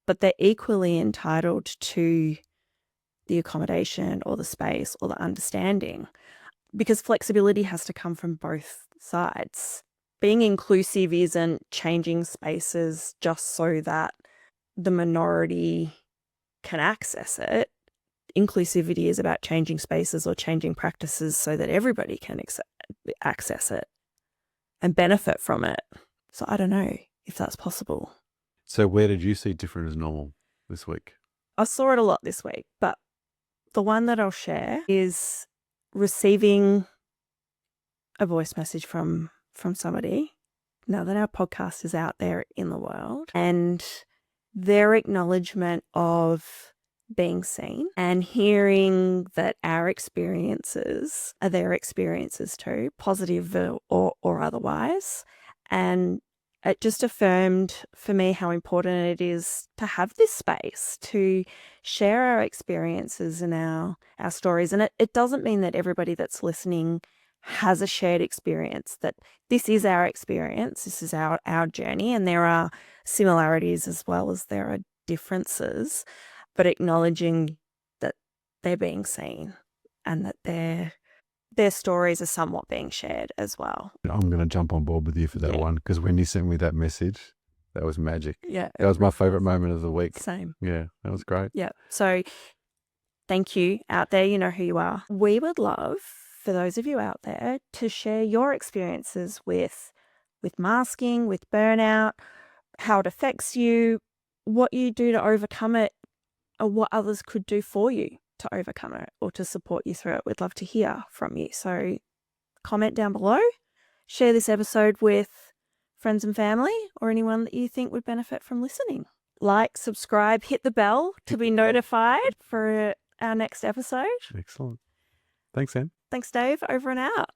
B: but they're equally entitled to the accommodation or the space or the understanding, because flexibility has to come from both sides. Being inclusive isn't changing spaces just so that the minority can access it. Inclusivity is about changing spaces or changing practices so that everybody can access it and benefit from it. So I don't know if that's possible.
A: So where did you see different as normal this week?
B: I saw it a lot this week, but the one that I'll share is receiving a voice message from somebody now that our podcast is out there in the world, and their acknowledgement of being seen and hearing that our experiences are their experiences too, positive or otherwise. And it just affirmed for me how important it is to have this space to share our experiences and our stories. And it doesn't mean that everybody that's listening has a shared experience, that this is our experience, this is our journey, and there are similarities as well as there are differences, but acknowledging that they're being seen and that their stories are somewhat being shared as well.
A: I'm going to jump on board with you for that one, because when you sent me that message, that was magic.
B: Yeah.
A: That was my favourite moment of the week.
B: Same.
A: Yeah, that was great.
B: Yeah. So thank you out there. You know who you are. We would love for those of you out there to share your experiences with masking, with burnout, how it affects you, what you do to overcome it, or what others could do for you to overcome it or to support you through it. We'd love to hear from you. So comment down below, share this episode with friends and family or anyone that you think would benefit from listening. Like, subscribe, hit the bell to be notified for our next episode.
A: Excellent. Thanks, Anne.
B: Thanks, Dave. Over and out.